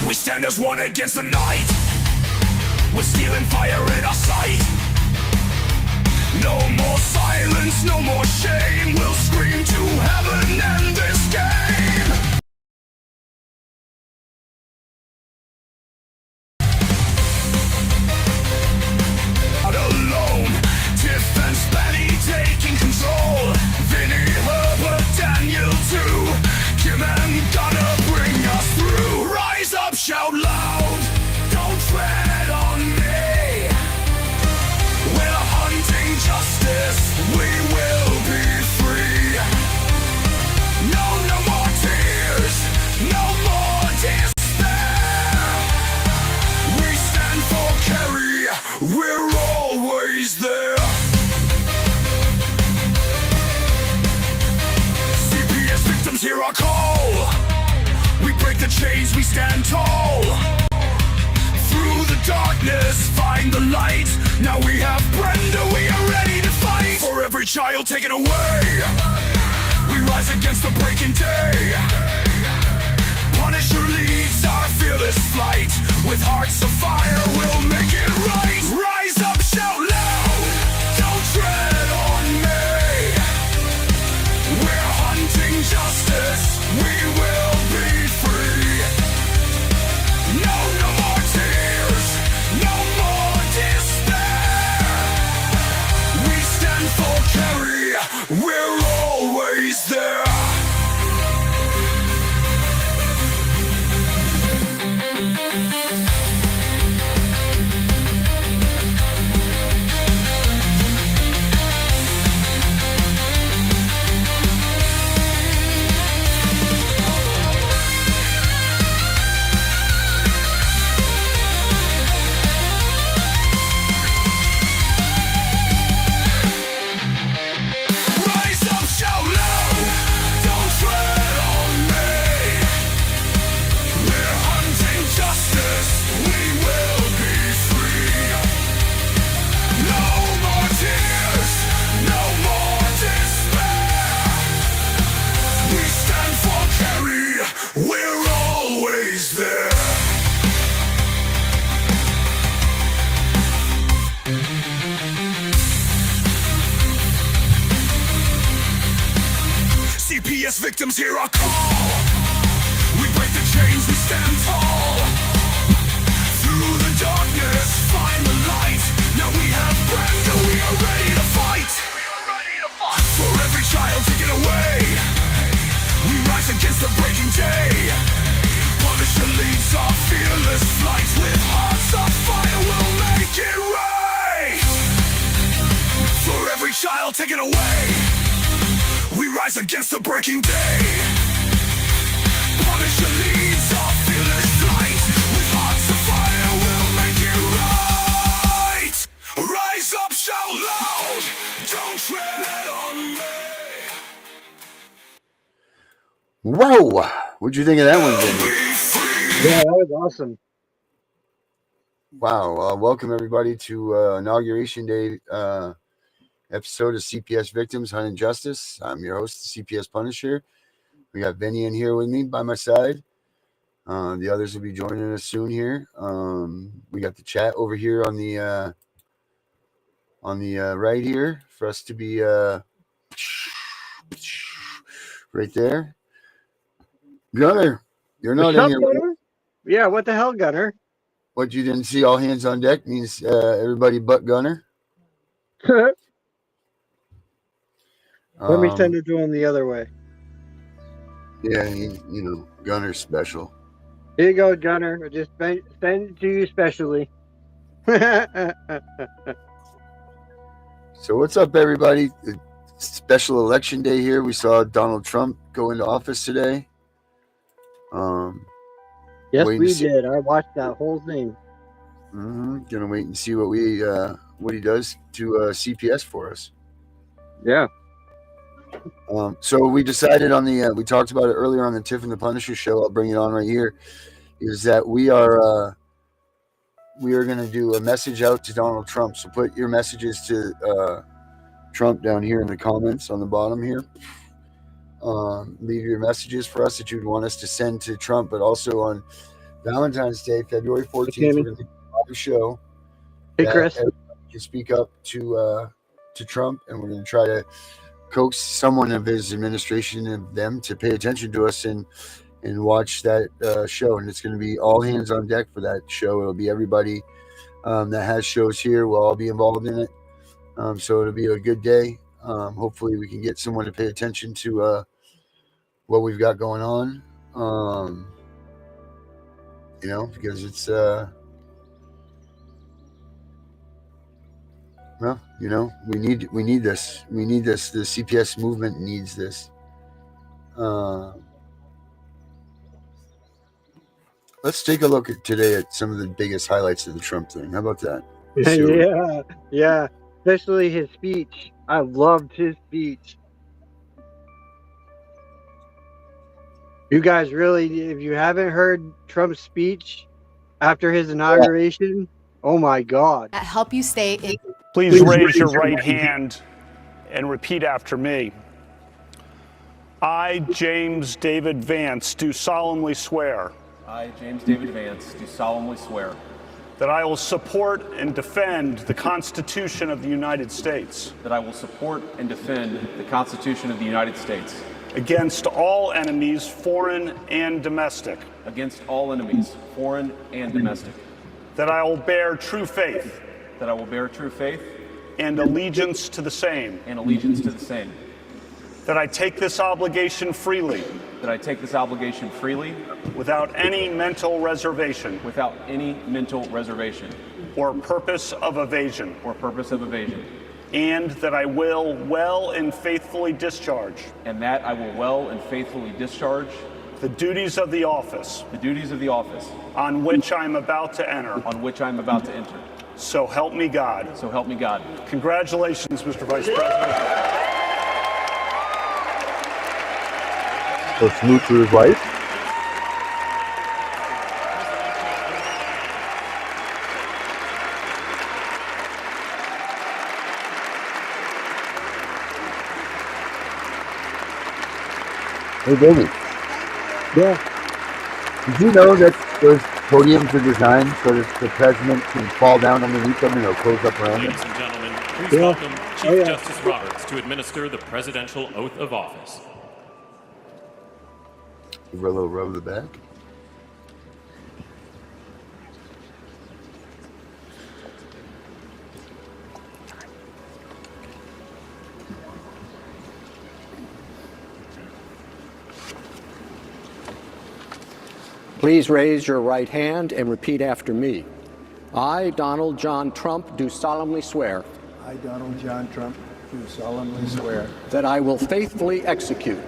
We stand as one against the night, with steel and fire in our sight. No more silence, no more shame. We'll scream to heaven and this game. Not alone, Tiff and Spanny taking control. Vinny, Herbert, Daniel too. Kim and Gunner bring us through. Rise up, shout loud, don't tread on me. We're hunting justice, we will be free. No, no more tears, no more despair. We stand for Kerry, we're always there. CPS victims, hear our call. We break the chains, we stand tall. Through the darkness, find the light. Now we have Brenda, we are ready to fight. For every child taken away, we rise against the breaking day. Punisher leads our fearless flight. With hearts of fire, we'll make it right. Rise up, shout loud, don't tread on me. We're hunting justice, we will be free. No, no more tears, no more despair. We stand for Kerry, we're always there. Rise up, shout loud, don't tread on me. We're hunting justice, we will be free. No more tears, no more despair. We stand for Kerry, we're always there. CPS victims, hear our call. We break the chains, we stand tall. Through the darkness, find the light. Now we have Brenda, we are ready to fight. For every child taken away, we rise against the breaking day. Punisher leads our fearless flight. With hearts of fire, we'll make it right. For every child taken away, we rise against the breaking day. Punisher leads our fearless flight. With hearts of fire, we'll make it right. Rise up, shout loud, don't tread on me. Whoa! What'd you think of that one, Vinny? Be free. Yeah, that was awesome. Wow. Welcome, everybody, to Inauguration Day episode of CPS Victims Hunting Justice. I'm your host, the CPS Punisher. We got Vinny in here with me by my side. The others will be joining us soon here. We got the chat over here on the right here for us to be right there. Gunner, you're not What's in up, here. Gunner? Yeah, what the hell, Gunner? What you didn't see all hands on deck means everybody but Gunner. Let me send it to him the other way. Yeah, Gunner's special. Here you go, Gunner. I just send it to you specially. So what's up, everybody? Special election day here. We saw Donald Trump go into office today. Yes, waiting we to see- did. I watched that whole thing. Gonna wait and see what he does to CPS for us. Yeah. So we decided on the we talked about it earlier on the Tiff and the Punisher show. I'll bring it on right here. Is that we are we are going to do a message out to Donald Trump. So put your messages to Trump down here in the comments on the bottom here. Leave your messages for us that you'd want us to send to Trump, but also on Valentine's Day, February 14th, we're going to do a live show Hey, that Chris. everybody can speak up to Trump, and we're going to try to coax someone of his administration and them to pay attention to us and watch that show. And it's going to be all hands on deck for that show. It'll be everybody that has shows here. We'll all be involved in it. So it'll be a good day. Hopefully we can get someone to pay attention to what we've got going on. Because it's we need this. We need this. The CPS movement needs this. Let's take a look today at some of the biggest highlights of the Trump thing. How about that? Yeah. Especially his speech. I loved his speech. You guys really, if you haven't heard Trump's speech after his inauguration, oh my God. Help you stay in. Please raise your right hand and repeat after me. I, James David Vance, do solemnly swear. I, James David Vance, do solemnly swear that I will support and defend the Constitution of the United States. that I will support and defend the Constitution of the United States Against all enemies, foreign and domestic. against all enemies, foreign and domestic. That I will bear true faith That I will bear true faith and allegiance to the same. and allegiance to the same. That I take this obligation freely, That I take this obligation freely, without any mental reservation without any mental reservation or purpose of evasion. or purpose of evasion. And that I will well and faithfully discharge And that I will well and faithfully discharge the duties of the office the duties of the office on which I am about to enter. on which I am about to enter. So help me God. So help me God. Congratulations, Mr. Vice President. So salute to his wife. Hey, baby. Yeah. Did you know that those podiums are designed so that the president can fall down underneath them and they'll close up around him? Ladies and gentlemen, please Yeah. welcome Chief yeah. Justice Roberts to administer the presidential oath of office. Give her a little rub of the back. Please raise your right hand and repeat after me. I, Donald John Trump, do solemnly swear I, Donald John Trump, do solemnly swear that I will faithfully execute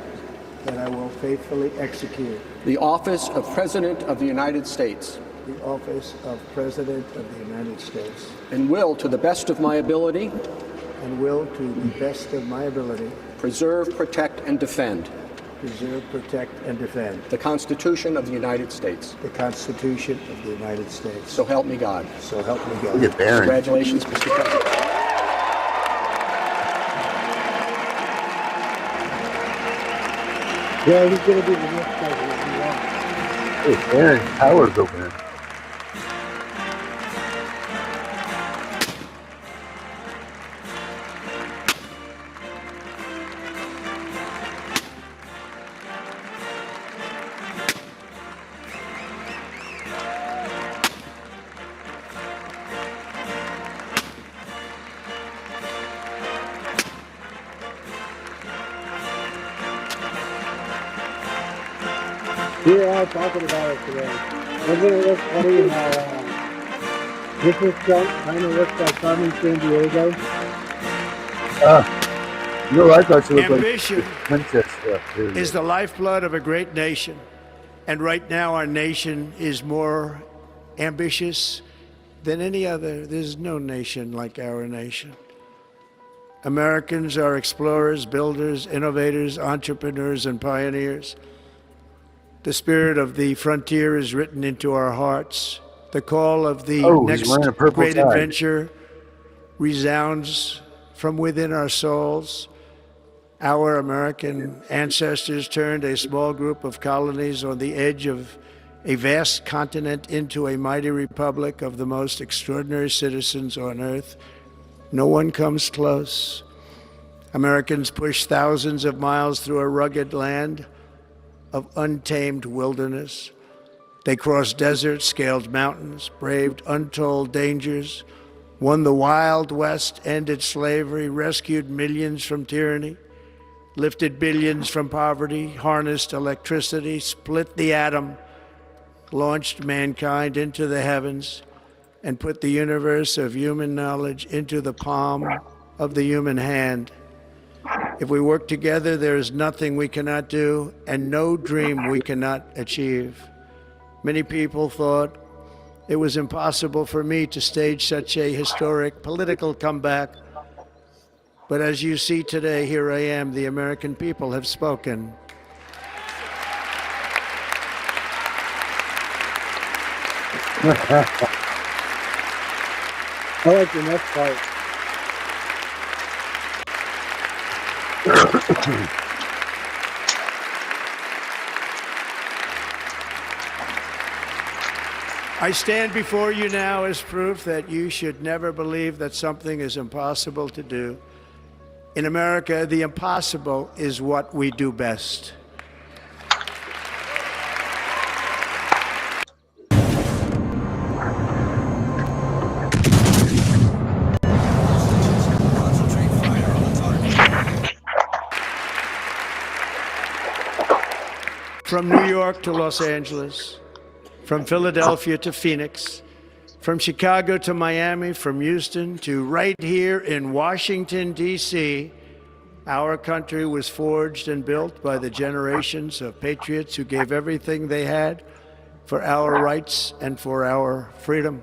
that I will faithfully execute the office of President of the United States the office of President of the United States and will, to the best of my ability, and will, to the best of my ability, preserve, protect, and defend preserve, protect, and defend the Constitution of the United States. the Constitution of the United States. So help me God. So help me Look God. at Barron. Congratulations, Mr. President. Yeah, he's going to be the next president. Hey, Barron Power's opening. We were all talking about it today. Wasn't it look funny how this is Trump kind of looks like Carmen San Diego? I thought she looked Ambition like princess stuff. is the lifeblood of a great nation. And right now, our nation is more ambitious than any other. There's no nation like our nation. Americans are explorers, builders, innovators, entrepreneurs, and pioneers. The spirit of the frontier is written into our hearts. The call of the Oh, he's next wearing a purple great tie. adventure resounds from within our souls. Our American ancestors turned a small group of colonies on the edge of a vast continent into a mighty republic of the most extraordinary citizens on earth. No one comes close. Americans pushed thousands of miles through a rugged land of untamed wilderness. They crossed deserts, scaled mountains, braved untold dangers, won the Wild West, ended slavery, rescued millions from tyranny, lifted billions from poverty, harnessed electricity, split the atom, launched mankind into the heavens, and put the universe of human knowledge into the palm of the human hand. If we work together, there is nothing we cannot do and no dream we cannot achieve. Many people thought it was impossible for me to stage such a historic political comeback. But as you see today, here I am. The American people have spoken. I like the next part. I stand before you now as proof that you should never believe that something is impossible to do. In America, the impossible is what we do best. From New York to Los Angeles, from Philadelphia to Phoenix, from Chicago to Miami, from Houston to right here in Washington, D.C., our country was forged and built by the generations of patriots who gave everything they had for our rights and for our freedom.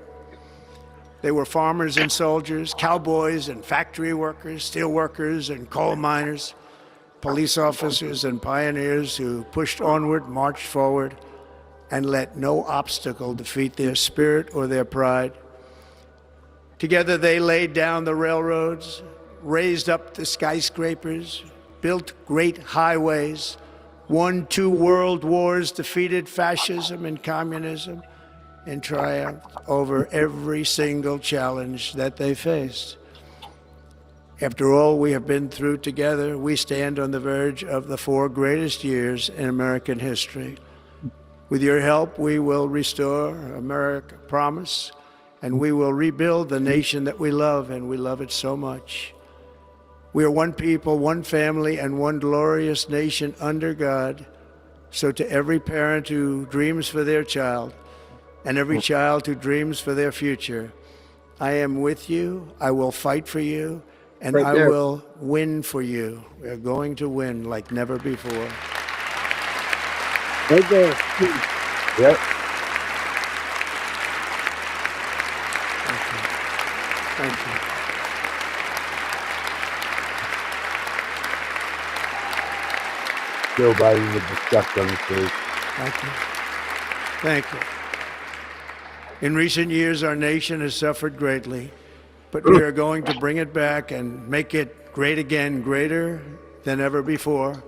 They were farmers and soldiers, cowboys and factory workers, steel workers and coal miners, police officers and pioneers who pushed onward, marched forward, and let no obstacle defeat their spirit or their pride. Together they laid down the railroads, raised up the skyscrapers, built great highways, won 2 world wars, defeated fascism and communism, and triumphed over every single challenge that they faced. After all we have been through together, we stand on the verge of the 4 greatest years in American history. With your help, we will restore America promise, and we will rebuild the nation that we love, and we love it so much. We are one people, one family, and one glorious nation under God. So to every parent who dreams for their child, and every child who dreams for their future, I am with you, I will fight for you, and Right I there. will win for you. We are going to win like never before. Right there. Yep. Thank you. Joe Biden with disgust on his face. Thank you. Thank you. In recent years, our nation has suffered greatly, but we are going to bring it back and make it great again, greater than ever before.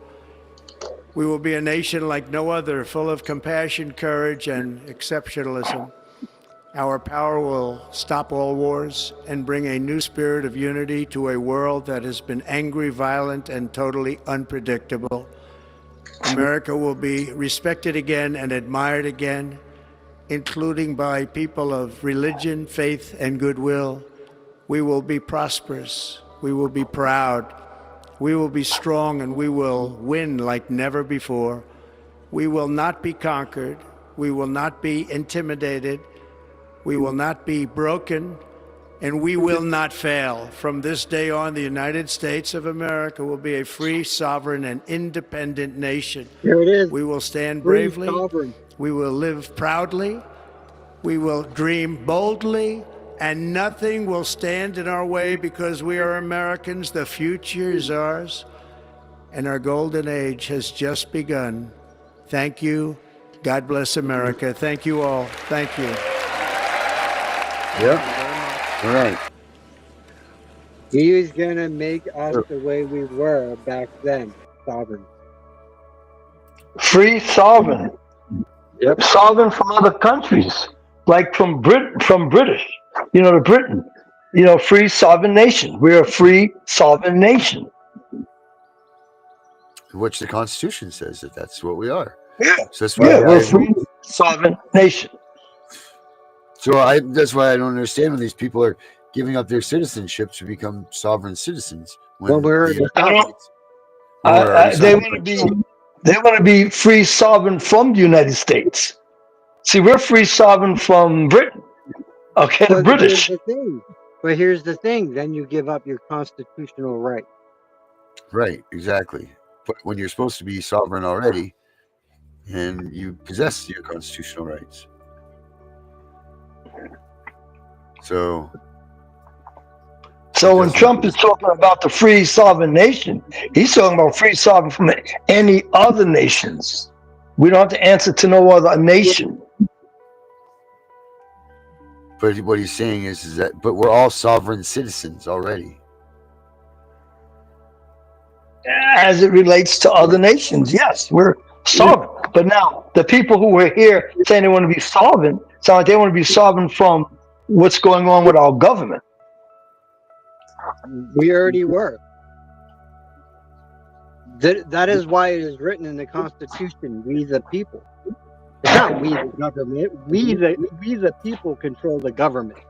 We will be a nation like no other, full of compassion, courage, and exceptionalism. Our power will stop all wars and bring a new spirit of unity to a world that has been angry, violent, and totally unpredictable. America will be respected again and admired again, including by people of religion, faith, and goodwill. We will be prosperous. We will be proud. We will be strong, and we will win like never before. We will not be conquered. We will not be intimidated. We will not be broken, and we will not fail. From this day on, the United States of America will be a free, sovereign, and independent nation. Here it is. We will stand Free, bravely. sovereign. We will live proudly. We will dream boldly, and nothing will stand in our way because we are Americans. The future is ours, and our golden age has just begun. Thank you. God bless America. Thank you all. Thank you. Yep. All right. He is going to make us the way we were back then, sovereign. Free sovereign. Yep. Sovereign from other countries, like from British, to Britain, free sovereign nation. We're a free sovereign nation. Which the Constitution says that that's what we are. Yeah. So that's why We're a free sovereign nation. So that's why I don't understand when these people are giving up their citizenship to become sovereign citizens. When we're they want to be free sovereign from the United States. See, we're free sovereign from Britain. Okay, the British. Here's the thing. Then you give up your constitutional right. Right, exactly. But when you're supposed to be sovereign already, and you possess your constitutional rights. So when Trump is talking about the free sovereign nation, he's talking about free sovereign from any other nations. We don't have to answer to no other nation. But what he's saying is that, but we're all sovereign citizens already. As it relates to other nations, yes, we're sovereign. But now, the people who were here saying they want to be sovereign, sound like they want to be sovereign from what's going on with our government. We already were. That is why it is written in the Constitution, we the people. It's not we the government. We the people control the government.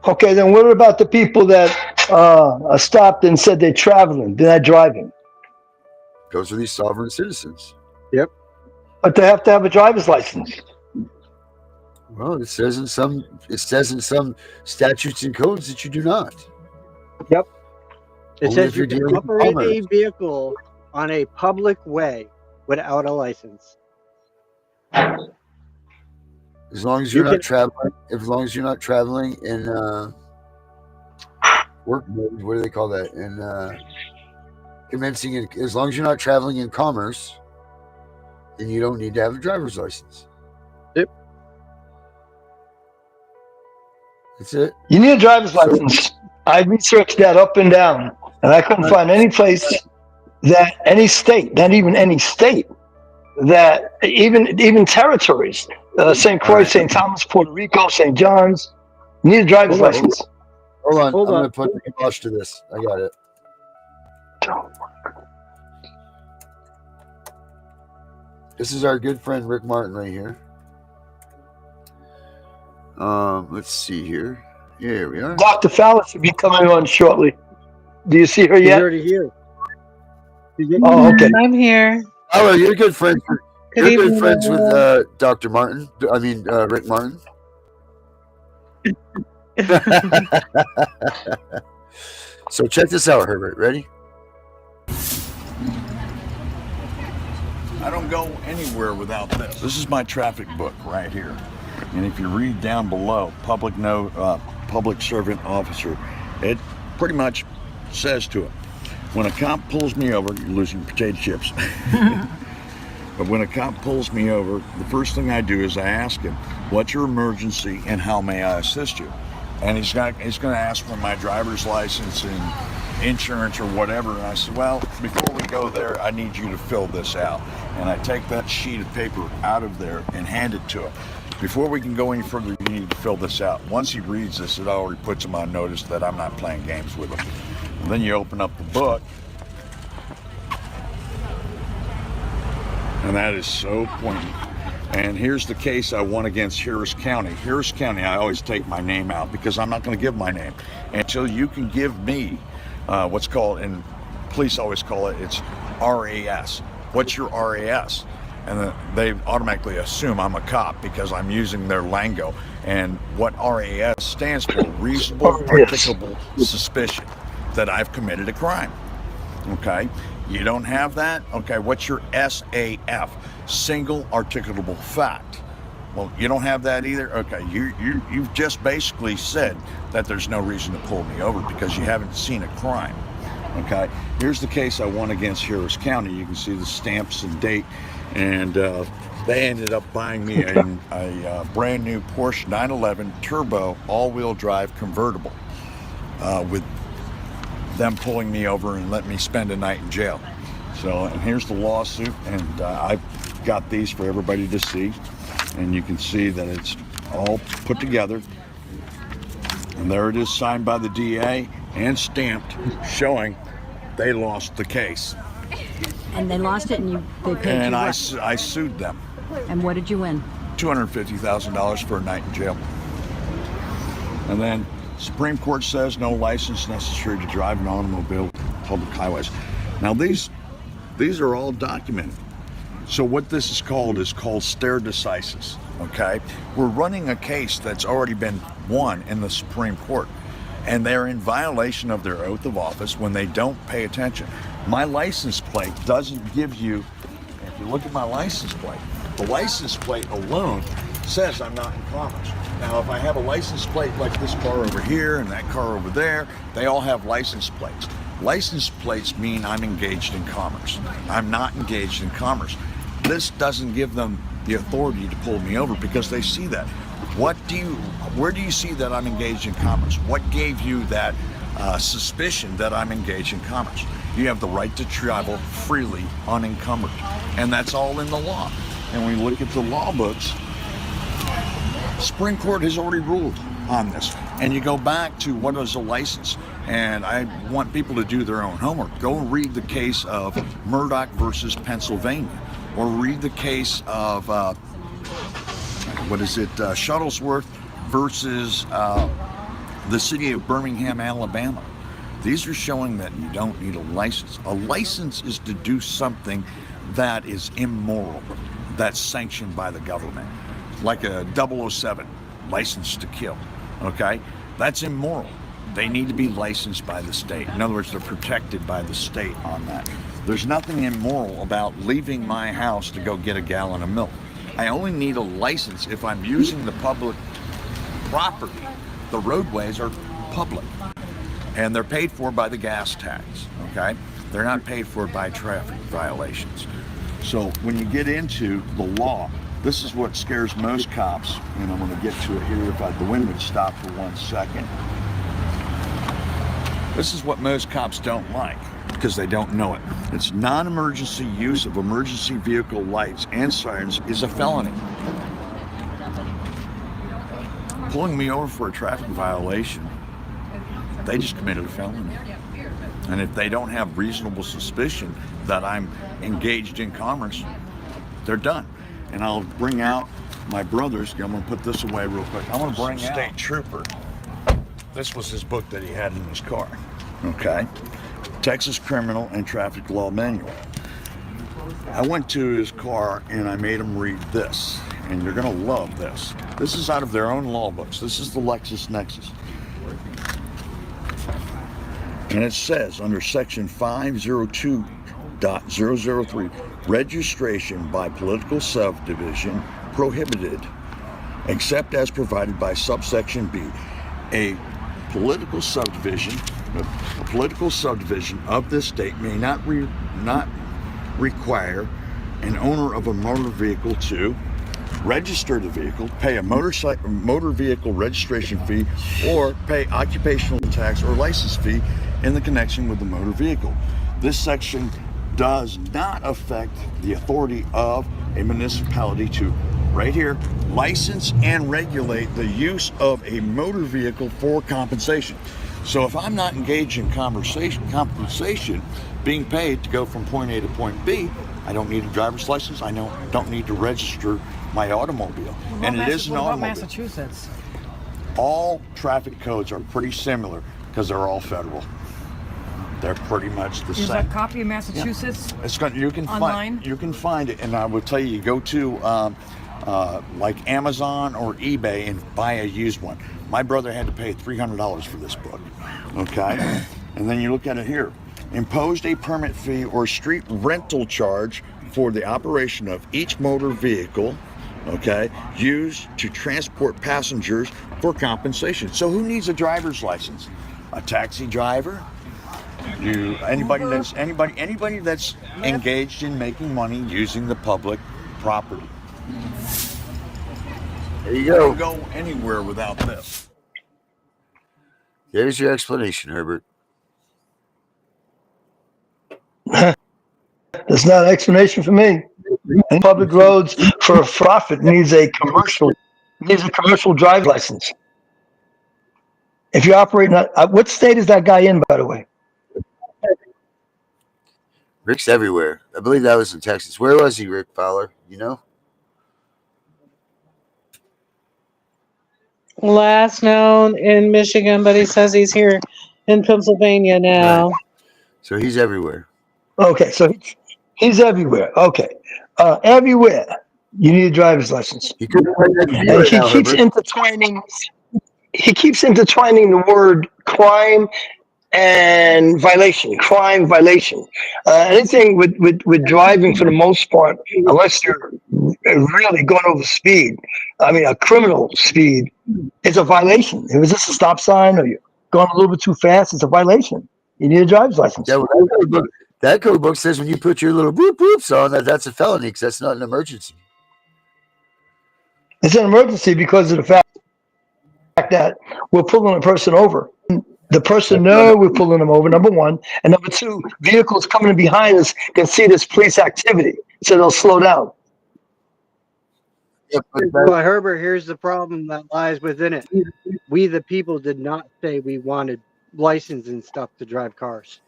Okay, then what about the people that stopped and said they're traveling, they're not driving? Those are these sovereign citizens. Yep. But they have to have a driver's license. Well, it says in some statutes and codes that you do not. Yep. It Only says you can operate a vehicle on a public way without a license. As long as you're not traveling, in work mode, what do they call that? In commencing, as long as you're not traveling in commerce, then you don't need to have a driver's license. Yep. That's it. You need a driver's license. I researched that up and down, and I couldn't find any place that any state, not even any state, that even territories, St. Croix, St. Thomas, Puerto Rico, St. John's, you need a driver's license. Hold on. I'm going to put the kibosh to this. I got it. This is our good friend Rick Martin right here. Let's see here. Here we are. Dr. Fowler should be coming on shortly. Do you see her yet? She's already here. Oh, okay. I'm here. Oh, you're good friends. You're good friends with Dr. Martin. I mean, Rick Martin. So check this out, Herbert. Ready? I don't go anywhere without this. This is my traffic book right here. And if you read down below, public servant officer, it pretty much says to him, when a cop pulls me over, you're losing potato chips. But when a cop pulls me over, the first thing I do is I ask him, what's your emergency and how may I assist you? And he's going to ask for my driver's license and insurance or whatever. And I said, well, before we go there, I need you to fill this out. And I take that sheet of paper out of there and hand it to him. Before we can go any further, you need to fill this out. Once he reads this, it already puts him on notice that I'm not playing games with him. And then you open up the book, and that is so poignant. And here's the case I won against Harris County. Harris County, I always take my name out because I'm not going to give my name until you can give me what's called, and police always call it, it's RAS. What's your RAS? And they automatically assume I'm a cop because I'm using their lingo. And what RAS stands for, reasonable articulable suspicion that I've committed a crime. Okay, you don't have that? Okay, what's your SAF? Single articulable fact. Well, you don't have that either? Okay, you've just basically said that there's no reason to pull me over because you haven't seen a crime. Okay, here's the case I won against Harris County. You can see the stamps and date, and they ended up buying me a brand new Porsche 911 Turbo all-wheel drive convertible with them pulling me over and letting me spend a night in jail. So, and here's the lawsuit, and I've got these for everybody to see, and you can see that it's all put together, and there it is, signed by the DA and stamped, showing they lost the case. And they lost it, and they paid and you I what? sued them. And what did you win? $250,000 for a night in jail. And then Supreme Court says no license necessary to drive an automobile public highways. Now these are all documented. So what this is called stare decisis, okay? We're running a case that's already been won in the Supreme Court, and they're in violation of their oath of office when they don't pay attention. My license plate doesn't give you, if you look at my license plate, the license plate alone says I'm not in commerce. Now, if I have a license plate like this car over here and that car over there, they all have license plates. License plates mean I'm engaged in commerce. I'm not engaged in commerce. This doesn't give them the authority to pull me over because they see that. Where do you see that I'm engaged in commerce? What gave you that suspicion that I'm engaged in commerce? You have the right to travel freely unencumbered, and that's all in the law. And when we look at the law books, Supreme Court has already ruled on this. And you go back to what is a license, and I want people to do their own homework. Go read the case of Murdoch versus Pennsylvania, or read the case of Shuttlesworth versus the city of Birmingham, Alabama. These are showing that you don't need a license. A license is to do something that is immoral, that's sanctioned by the government, like a 007 license to kill, okay? That's immoral. They need to be licensed by the state. In other words, they're protected by the state on that. There's nothing immoral about leaving my house to go get a gallon of milk. I only need a license if I'm using the public property. The roadways are public, and they're paid for by the gas tax, okay? They're not paid for by traffic violations. So when you get into the law, this is what scares most cops, and I'm going to get to it here if the wind would stop for 1 second. This is what most cops don't like because they don't know it. It's non-emergency use of emergency vehicle lights and sirens is a felony. Pulling me over for a traffic violation, they just committed a felony. And if they don't have reasonable suspicion that I'm engaged in commerce, they're done. And I'll bring out my brother's. I'm going to put this away real quick. I'm going to bring State Trooper. This was his book that he had in his car. Okay. Texas Criminal and Traffic Law Manual. I went to his car and I made him read this. And you're going to love this. This is out of their own law books. This is the LexisNexis. And it says under section 502.003, registration by political subdivision prohibited, except as provided by subsection B. A political subdivision of this state may not require an owner of a motor vehicle to register the vehicle, pay a motor vehicle registration fee, or pay occupational tax or license fee in the connection with the motor vehicle. This section does not affect the authority of a municipality to, right here, license and regulate the use of a motor vehicle for compensation. So if I'm not engaged in compensation, being paid to go from point A to point B, I don't need a driver's license. I don't need to register my automobile. And it is an automobile. What about Massachusetts? All traffic codes are pretty similar because they're all federal. They're pretty much the same. Is a copy of Massachusetts you can online? You can find it, and I will tell you go to like Amazon or eBay and buy a used one. My brother had to pay $300 for this book, okay? And then you look at it here. Imposed a permit fee or street rental charge for the operation of each motor vehicle, okay, used to transport passengers for compensation. So who needs a driver's license? A taxi driver? Anybody that's engaged in making money using the public property. There you I go. don't go anywhere without this. There's your explanation, Herbert. That's not an explanation for me. And public roads for profit needs a commercial driver's license. If you're operating, what state is that guy in, by the way? Rick's everywhere. I believe that was in Texas. Where was he, Rick Fowler? You know? Last known in Michigan, but he says he's here in Pennsylvania now. Right. So he's everywhere. Okay, so he's everywhere. Okay, everywhere you need a driver's license. He could And he keeps intertwining. He keeps intertwining the word crime and violation, crime, violation. Anything with driving, for the most part, unless you're really going over speed, I mean, a criminal speed, it's a violation. If it's just a stop sign or you're going a little bit too fast, it's a violation. You need a driver's license. Yeah, well, that code book says when you put your little boop boops on, that's a felony because that's not an emergency. It's an emergency because of the fact that we're pulling a person over. The person knows we're pulling them over, number one. And number two, vehicles coming in behind us can see this police activity, so they'll slow down. Yeah, But Herbert, here's the problem that lies within it. We, the people, did not say we wanted license and stuff to drive cars.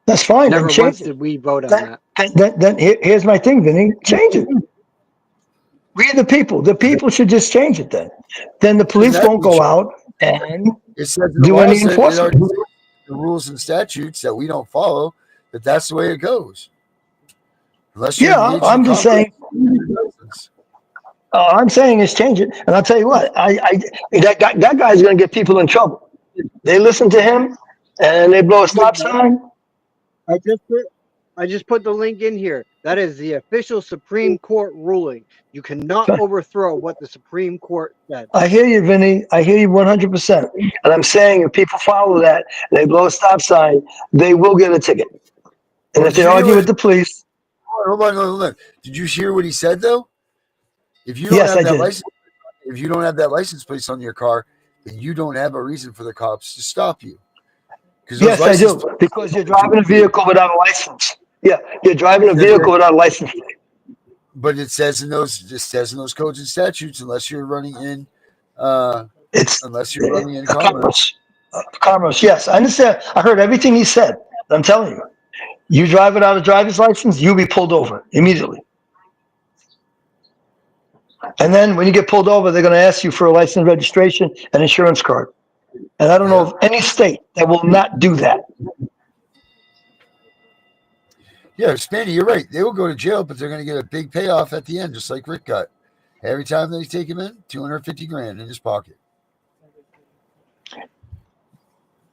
That's fine. Never Then once change it. did we vote on that. Then here's my thing, Vinny. Change it. We the people. The people should just change it then. Then the police won't go out and do any enforcement. The rules and statutes that we don't follow, but that's the way it goes. Unless Yeah, I'm just saying. I'm saying is change it, and I'll tell you what. That guy's going to get people in trouble. They listen to him, and they blow a stop sign. I just put the link in here. That is the official Supreme Court ruling. You cannot overthrow what the Supreme Court said. I hear you, Vinny. I hear you 100%. And I'm saying if people follow that and they blow a stop sign, they will get a ticket. And if they argue with the police. Hold on. Did you hear what he said though? If you don't have that license, if you don't have that license plate on your car, then you don't have a reason for the cops to stop you. Yes, I do. Because you're driving a vehicle without a license. Yeah, you're driving a vehicle without a license plate. But it says in those codes and statutes, unless you're running in commerce. Commerce, yes. I understand. I heard everything he said. I'm telling you. You drive without a driver's license, you'll be pulled over immediately. And then when you get pulled over, they're going to ask you for a license, registration, and insurance card. And I don't know of any state that will not do that. Yeah, Spanny, you're right. They will go to jail, but they're going to get a big payoff at the end, just like Rick got. Every time they take him in, $250,000 in his pocket.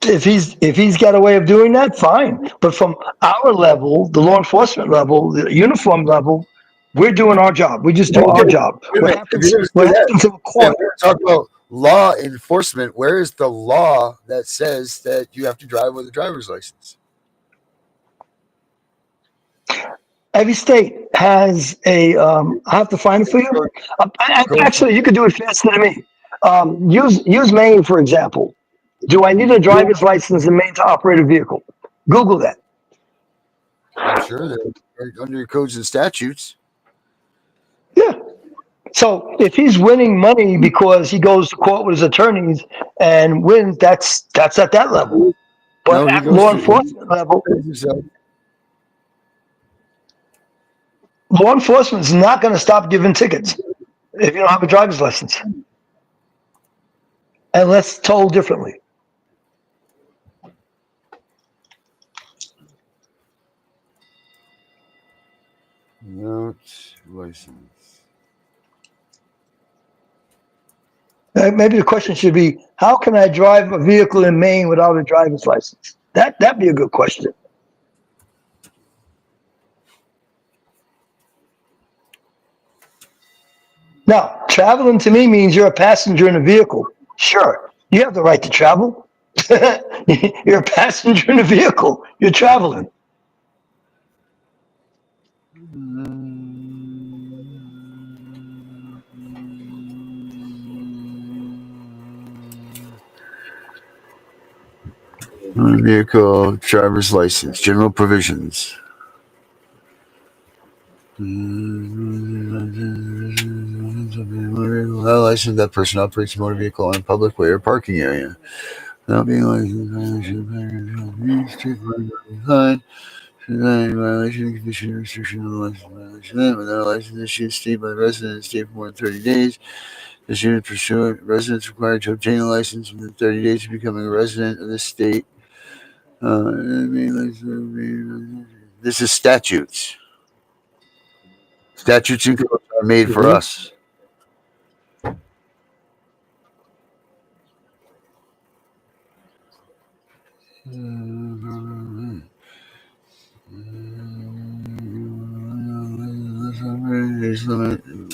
If he's got a way of doing that, fine. But from our level, the law enforcement level, the uniform level, we're doing our job. We just do our job. What happens in the court? We're talking about law enforcement. Where is the law that says that you have to drive with a driver's license? Every state has a. I have to find it for you. Actually, you could do it faster than me. Use Maine for example. Do I need a driver's license in Maine to operate a vehicle? Google that. I'm sure they're under your codes and statutes. Yeah. So if he's winning money because he goes to court with his attorneys and wins, that's at that level. But at law enforcement level, law enforcement is not going to stop giving tickets if you don't have a driver's license, unless told differently. Not license. Maybe the question should be, how can I drive a vehicle in Maine without a driver's license? That'd be a good question. Now, traveling to me means you're a passenger in a vehicle. Sure, you have the right to travel. You're a passenger in a vehicle. You're traveling. Motor vehicle driver's license. General provisions. Well, licensed that person operates a motor vehicle on a public way or parking area. Without being licensed, violation, condition, restriction of the license violation. Without a license issued state by the resident, stay for more than 30 days. Issued pursuant, residents required to obtain a license within 30 days of becoming a resident of the state. This is statutes. Statutes and codes are made for us.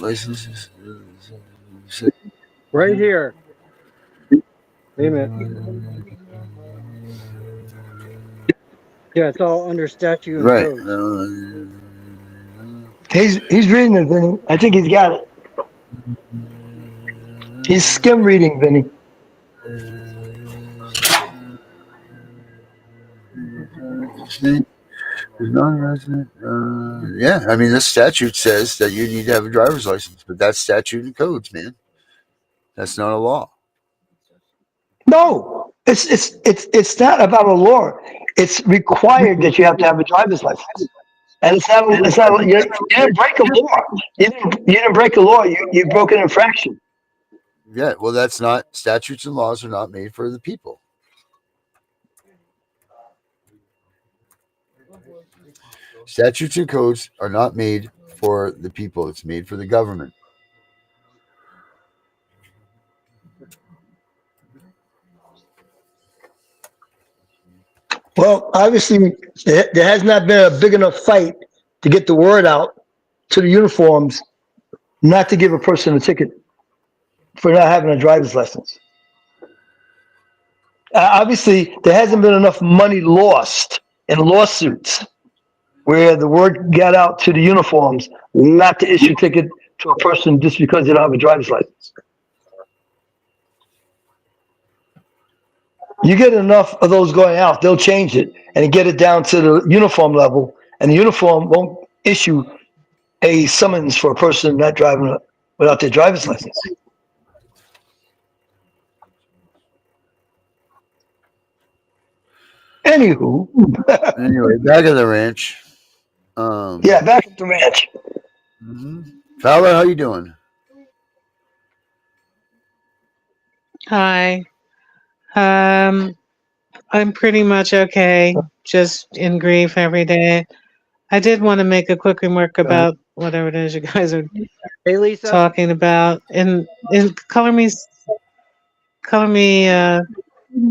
Licenses. Right here. Wait a minute. Yeah, it's all under statute and Right. code. He's reading it, Vinny. I think he's got it. He's skim reading, Vinny. Non-resident. Yeah, I mean, this statute says that you need to have a driver's license, but that's statute and codes, man. That's not a law. No, it's not about a law. It's required that you have to have a driver's license, and it's not. You didn't break a law. You didn't break a law. You broke an infraction. Yeah, well, that's not, statutes and laws are not made for the people. Statutes and codes are not made for the people. It's made for the government. Well, obviously, there has not been a big enough fight to get the word out to the uniforms not to give a person a ticket for not having a driver's license. Obviously, there hasn't been enough money lost in lawsuits where the word got out to the uniforms not to issue a ticket to a person just because they don't have a driver's license. You get enough of those going out, they'll change it and get it down to the uniform level, and the uniform won't issue a summons for a person not driving without their driver's license. Anywho. Anyway, back at the ranch. Yeah, back at the ranch. Fowler, how you doing? Hi. I'm pretty much okay. Just in grief every day. I did want to make a quick remark about whatever it is you guys are Hey, Lisa. talking about. And color me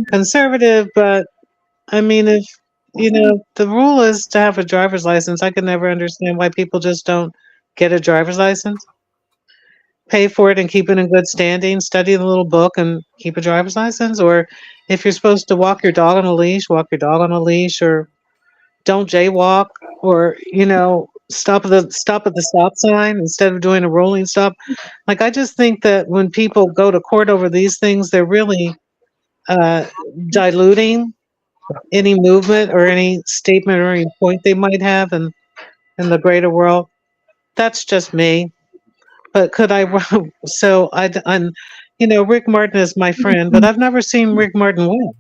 conservative, but I mean, if the rule is to have a driver's license, I can never understand why people just don't get a driver's license. Pay for it and keep it in good standing, study the little book and keep a driver's license. Or if you're supposed to walk your dog on a leash, walk your dog on a leash, or don't jaywalk, or stop at the stop sign instead of doing a rolling stop. Like, I just think that when people go to court over these things, they're really diluting any movement or any statement or any point they might have in the greater world. That's just me. But could I? So I'm, Rick Martin is my friend, but I've never seen Rick Martin win.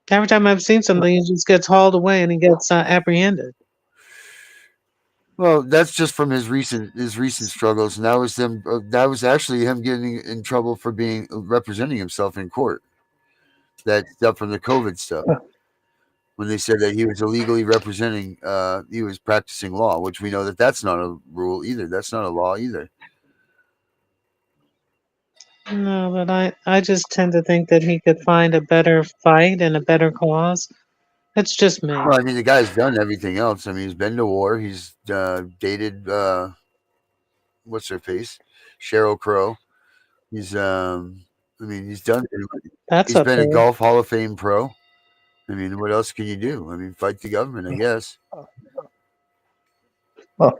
Every time I've seen something, he just gets hauled away and he gets apprehended. Well, that's just from his recent struggles, and that was them. That was actually him getting in trouble for representing himself in court. That stuff from the COVID stuff, when they said that he was illegally representing, he was practicing law, which we know that that's not a rule either. That's not a law either. No, but I just tend to think that he could find a better fight and a better cause. It's just me. Well, I mean, the guy's done everything else. I mean, he's been to war. He's dated what's her face, Sheryl Crow. He's he's done. He's been a Golf Hall of Fame pro. I mean, what else can you do? I mean, fight the government, I guess. What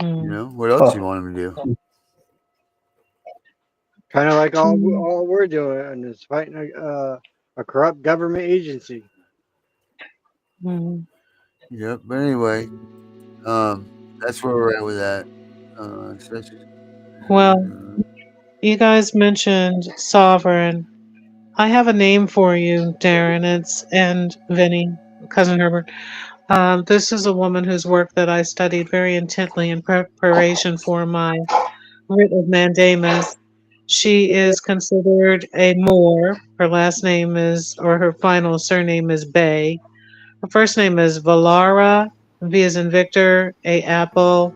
else do you want him to do? Kind of like all we're doing is fighting a corrupt government agency. Mhm. Yep. But anyway, that's where we're at with that. Well, you guys mentioned sovereign. I have a name for you, Darren. And Vinny, cousin Herbert. This is a woman whose work that I studied very intently in preparation for my writ of mandamus. She is considered a Moor. Her last name is, or her final surname is Bay. Her first name is Valara, V as in Victor, A apple,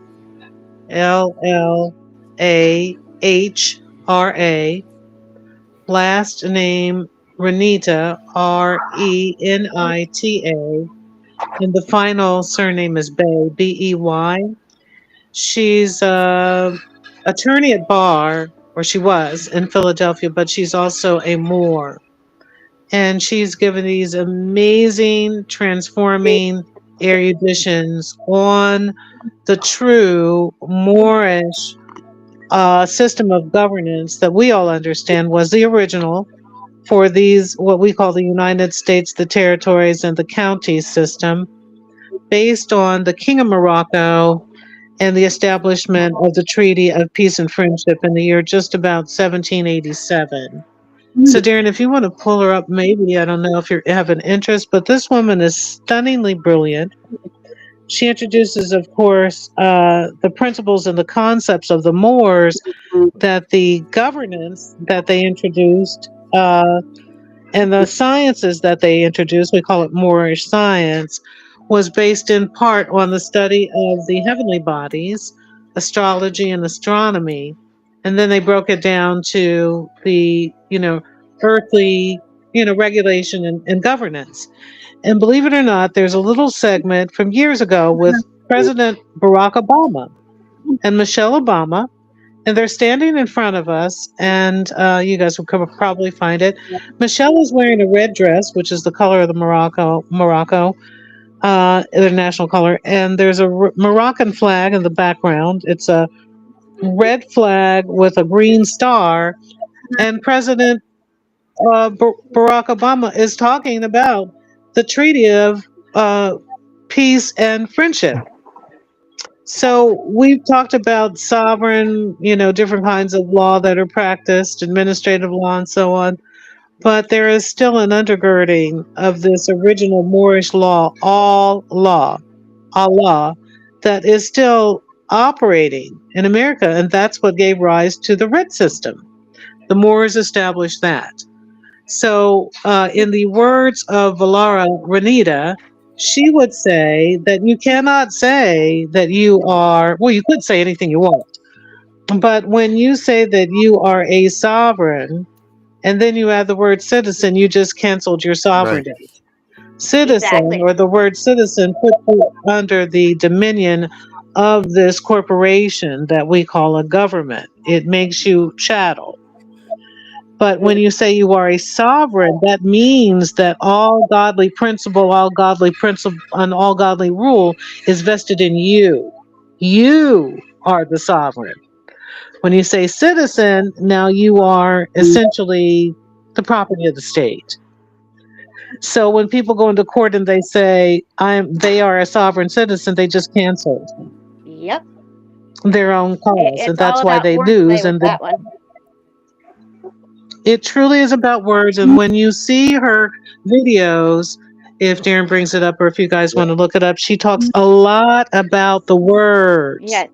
Llahra. Last name Renita, Renita. And the final surname is Bay, Bey. She's attorney at bar, or she was in Philadelphia, but she's also a Moor. And she's given these amazing, transforming eruditions on the true Moorish system of governance that we all understand was the original for these, what we call the United States, the territories, and the county system, based on the King of Morocco and the establishment of the Treaty of Peace and Friendship in the year just about 1787. So, Darren, if you want to pull her up, maybe, I don't know if you have an interest, but this woman is stunningly brilliant. She introduces, of course, the principles and the concepts of the Moors, that the governance that they introduced, and the sciences that they introduced, we call it Moorish science, was based in part on the study of the heavenly bodies, astrology and astronomy. And then they broke it down to the, earthly, regulation and governance. And believe it or not, there's a little segment from years ago with President Barack Obama and Michelle Obama, and they're standing in front of us, and you guys will probably find it. Michelle is wearing a red dress, which is the color of the Morocco, their national color, and there's a Moroccan flag in the background. It's a red flag with a green star, and President Barack Obama is talking about the Treaty of Peace and Friendship. So we've talked about sovereign, different kinds of law that are practiced, administrative law and so on. But there is still an undergirding of this original Moorish law, Allah, that is still operating in America. And that's what gave rise to the writ system. The Moors established that. So, in the words of Valara Renita, she would say that you cannot say that you are, well, you could say anything you want, but when you say that you are a sovereign and then you add the word citizen, you just canceled your sovereignty. Right. Citizen, or the word citizen, puts you under the dominion of this corporation that we call a government. It makes you chattel. But when you say you are a sovereign, that means that all godly principle, and all godly rule is vested in you. You are the sovereign. When you say citizen, now you are essentially the property of the state. So when people go into court and they say they are a sovereign citizen, they just canceled Yep. their own cause, and It's that's all why about they wordplay lose. with And that one. it truly is about words. And when you see her videos, if Darren brings it up or if you guys want to look it up, she talks a lot about the words Yes.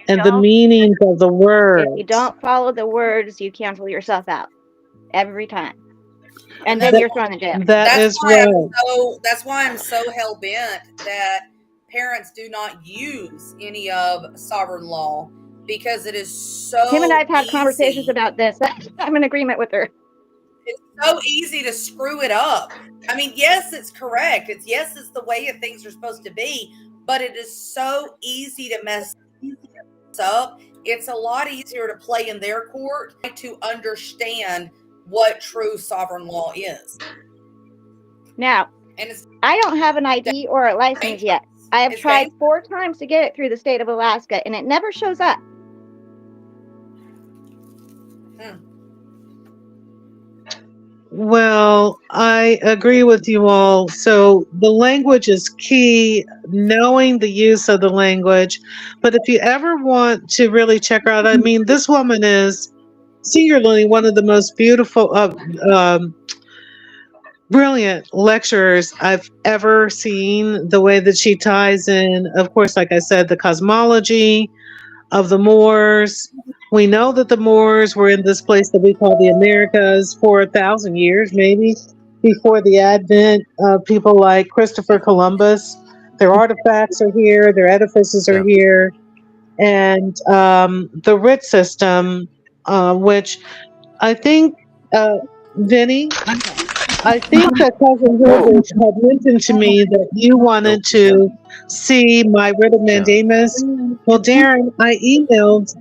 and the meanings of the words. If you don't follow the words, you cancel yourself out every time. And then you're thrown in jail. That's right. That's why I'm so hell bent that parents do not use any of sovereign law, because it is so Kim and I have had conversations about this. I'm in agreement with her. It's so easy to screw it up. I mean, yes, it's correct. It's the way that things are supposed to be, but it is so easy to mess up. It's a lot easier to play in their court to understand what true sovereign law is. Now, I don't have an ID or a license yet. I have tried 4 times to get it through the state of Alaska, and it never shows up. Well, I agree with you all. So the language is key, knowing the use of the language. But if you ever want to really check her out, I mean, this woman is singularly one of the most beautiful, brilliant lecturers I've ever seen. The way that she ties in, of course, like I said, the cosmology of the Moors. We know that the Moors were in this place that we call the Americas for 1,000 years, maybe before the advent of people like Christopher Columbus. Their artifacts are here, their edifices are Yeah. here, and the writ system, which I think, Vinny, I think that Cousin Oh, Hildrich had mentioned to me that you no. wanted to see my writ of Yeah. mandamus. Well, Darren, I emailed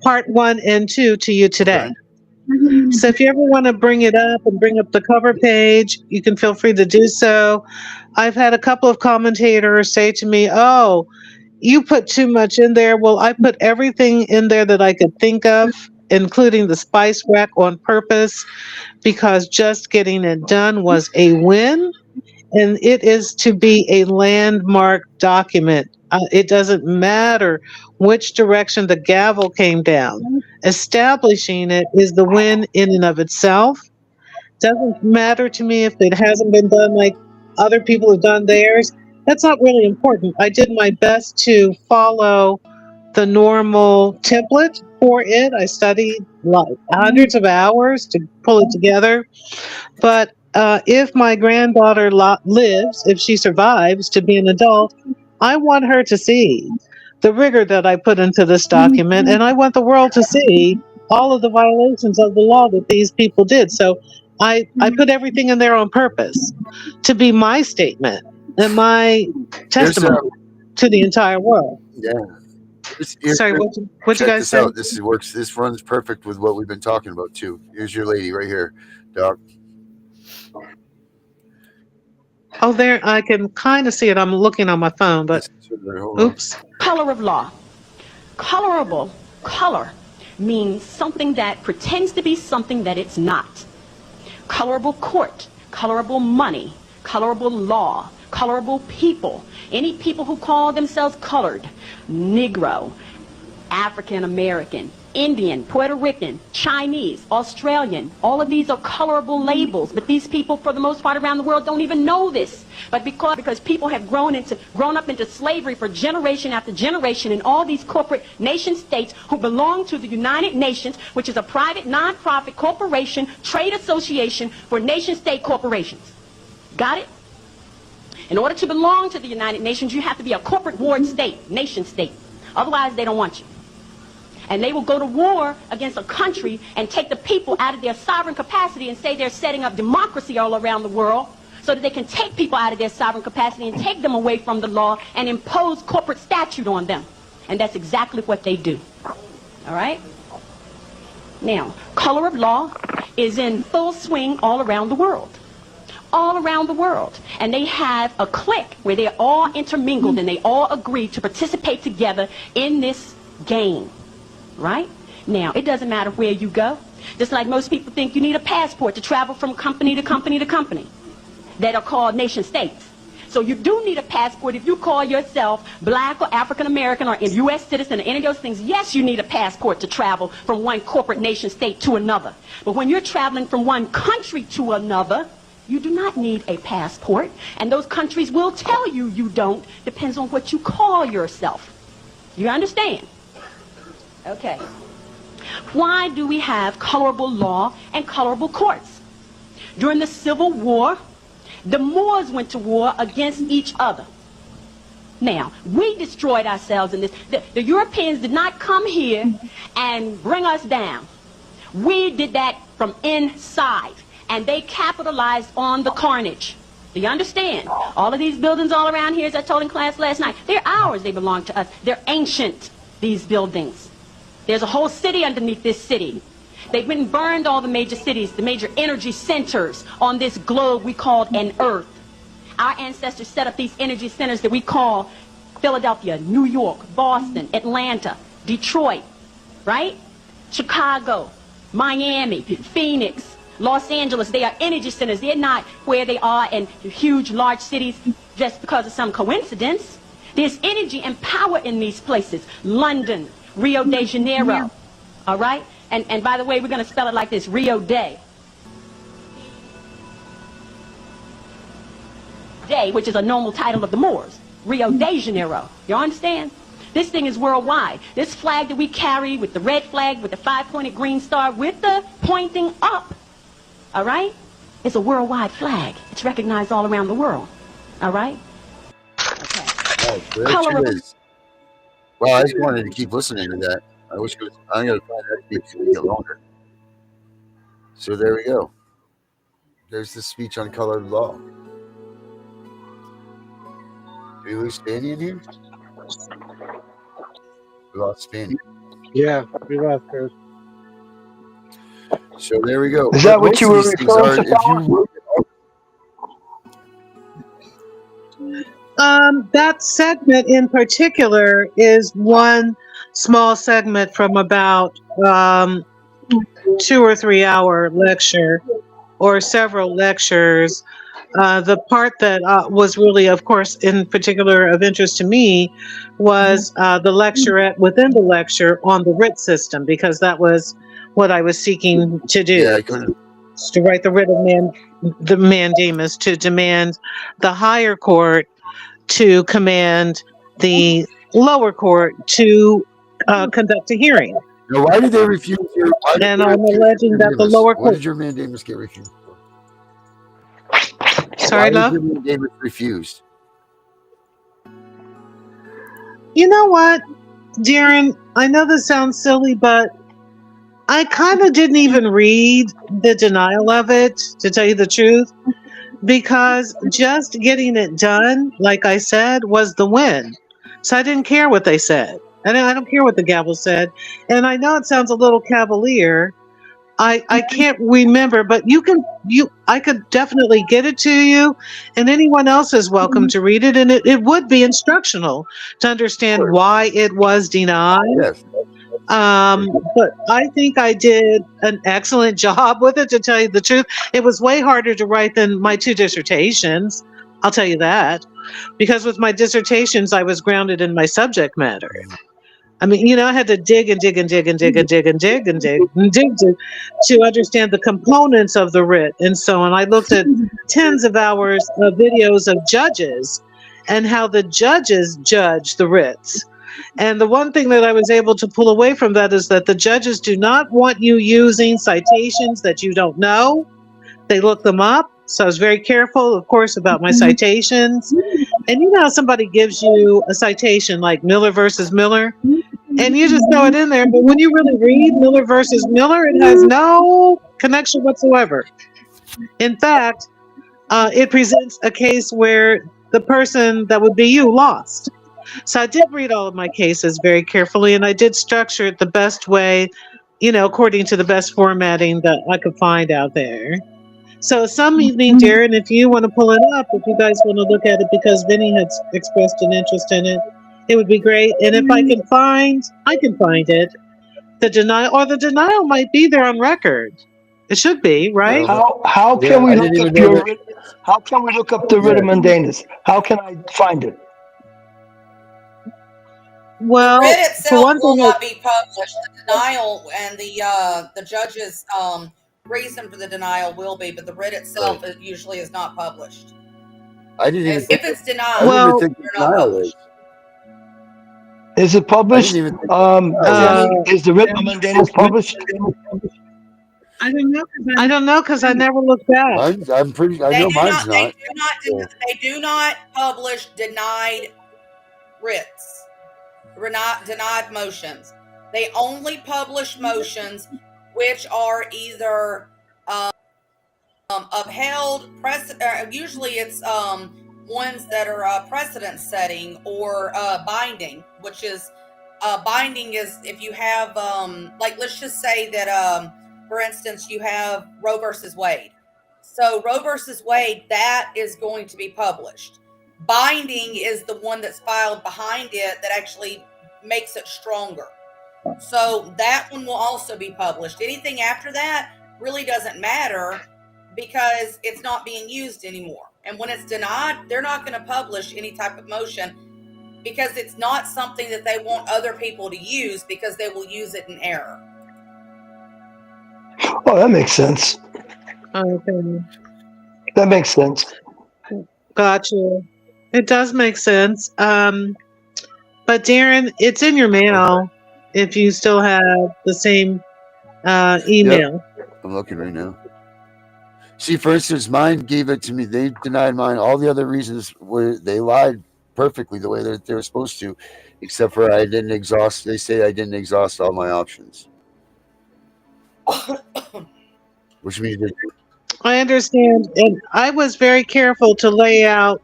part 1 and 2 to you today. Okay. So if you ever want to bring it up and bring up the cover page, you can feel free to do so. I've had a couple of commentators say to me, "Oh, you put too much in there." Well, I put everything in there that I could think of, including the spice rack, on purpose, because just getting it done was a win, and it is to be a landmark document. It doesn't matter which direction the gavel came down. Establishing it is the win in and of itself. Doesn't matter to me if it hasn't been done like other people have done theirs. That's not really important. I did my best to follow the normal template for it. I studied like hundreds of hours to pull it together. But if my granddaughter lives, if she survives to be an adult, I want her to see the rigor that I put into this document, and I want the world to see all of the violations of the law that these people did. So I put everything in there on purpose to be my statement and my Here's testimony to the entire world. yeah. Sorry, what'd you Check guys this say? out. This works. This runs perfect with what we've been talking about too. Here's your lady right here, Doc. Oh, there, I can kind of see it. I'm looking on my phone, but oops. Color of law. Colorable color means something that pretends to be something that it's not. Colorable court, colorable money, colorable law, colorable people. Any people who call themselves colored, Negro, African American, Indian, Puerto Rican, Chinese, Australian, all of these are colorable labels, but these people for the most part around the world don't even know this. But because people have grown up into slavery for generation after generation in all these corporate nation states who belong to the United Nations, which is a private non-profit corporation trade association for nation state corporations. Got it? In order to belong to the United Nations, you have to be a corporate ward state, nation state. Otherwise, they don't want you. And they will go to war against a country and take the people out of their sovereign capacity and say they're setting up democracy all around the world so that they can take people out of their sovereign capacity and take them away from the law and impose corporate statute on them. And that's exactly what they do. All right? Now, color of law is in full swing all around the world. All around the world. And they have a clique where they're all intermingled and they all agree to participate together in this game. Right? Now, it doesn't matter where you go. Just like most people think you need a passport to travel from company to company to company that are called nation states. So you do need a passport if you call yourself black or African American or a U.S. citizen or any of those things. Yes, you need a passport to travel from one corporate nation state to another. But when you're traveling from one country to another, you do not need a passport. And those countries will tell you you don't. Depends on what you call yourself. You understand? Okay. Why do we have colorable law and colorable courts? During the Civil War, the Moors went to war against each other. Now, we destroyed ourselves in this. The Europeans did not come here and bring us down. We did that from inside, and they capitalized on the carnage. Do you understand? All of these buildings all around here, as I told in class last night, they're ours. They belong to us. They're ancient, these buildings. There's a whole city underneath this city. They've been burned all the major cities, the major energy centers on this globe we called an earth. Our ancestors set up these energy centers that we call Philadelphia, New York, Boston, Atlanta, Detroit, right? Chicago, Miami, Phoenix, Los Angeles, they are energy centers. They're not where they are in huge, large cities just because of some coincidence. There's energy and power in these places. London, Rio de Janeiro, all right? And by the way, we're going to spell it like this, Rio de. Day, which is a normal title of the Moors. Rio de Janeiro. You understand? This thing is worldwide. This flag that we carry with the red flag, with the 5-pointed green star, with the pointing up, all right? It's a worldwide flag. It's recognized all around the world, all right? Okay. Oh, there it is. Well, I just wanted to keep listening to that. I wish it was. I'm going to find that to get longer. So there we go. There's the speech on colored law. Did we lose Spanny in here? We lost Spanny. Yeah, we lost her. So there we go. Is that what you were referring to? That segment in particular is one small segment from about 2 or 3 hour lecture or several lectures. The part that was really, of course, in particular of interest to me was the lecturette within the lecture on the writ system, because that was what I was seeking to do. Yeah, I couldn't. To write the writ of the mandamus, to demand the higher court to command the lower court to conduct a hearing. Now, why did they refuse your? And I'm alleging that the lower What court. did your mandamus get refused for? Sorry, why love? was your mandamus refused? You know what, Darren? I know this sounds silly, but I kind of didn't even read the denial of it, to tell you the truth, because just getting it done, like I said, was the win. So I didn't care what they said. I don't care what the gavel said. And I know it sounds a little cavalier. I can't remember, but I could definitely get it to you, and anyone else is welcome to read it. And it would be instructional to understand why it was denied. Yes. But I think I did an excellent job with it, to tell you the truth. It was way harder to write than my 2 dissertations. I'll tell you that, because with my dissertations, I was grounded in my subject matter. I mean, I had to dig and dig and dig and dig and dig and dig and dig and dig to understand the components of the writ and so on. I looked at tens of hours of videos of judges and how the judges judge the writs. And the one thing that I was able to pull away from that is that the judges do not want you using citations that you don't know. They look them up. So I was very careful, of course, about my citations. And you know how somebody gives you a citation like Miller versus Miller, and you just throw it in there. But when you really read Miller versus Miller, it has no connection whatsoever. In fact, it presents a case where the person that would be you lost. So I did read all of my cases very carefully, and I did structure it the best way, according to the best formatting that I could find out there. So some evening, Darren, if you want to pull it up, if you guys want to look at it, because Vinny had expressed an interest in it, it would be great. And if I can find it, the denial might be there on record. It should be, right? How can we look up your writ? How can we look up the writ of mandamus? How can I find it? Well, the writ itself will not be published. The denial and the judge's reason for the denial will be, but the writ itself usually is not published. I didn't even if it's denied. Well, they're not published. Is it published? Is the writ of mandamus published? I don't know because I never looked back. I'm pretty. I know mine's not. They do not publish denied writs, denied motions. They only publish motions which are either upheld. Usually, it's ones that are precedent setting or binding, which is binding is if you have like let's just say that for instance you have Roe versus Wade. So Roe versus Wade, that is going to be published. Binding is the one that's filed behind it that actually makes it stronger. So that one will also be published. Anything after that really doesn't matter because it's not being used anymore. And when it's denied, they're not going to publish any type of motion because it's not something that they want other people to use because they will use it in error. Oh, that makes sense. Okay. That makes sense. Gotcha. It does make sense. But Darren, it's in your mail if you still have the same email. Yep. I'm looking right now. See, for instance, mine gave it to me. They denied mine. All the other reasons were they lied perfectly the way that they were supposed to, except for I didn't exhaust. They say I didn't exhaust all my options, which means that I understand. And I was very careful to lay out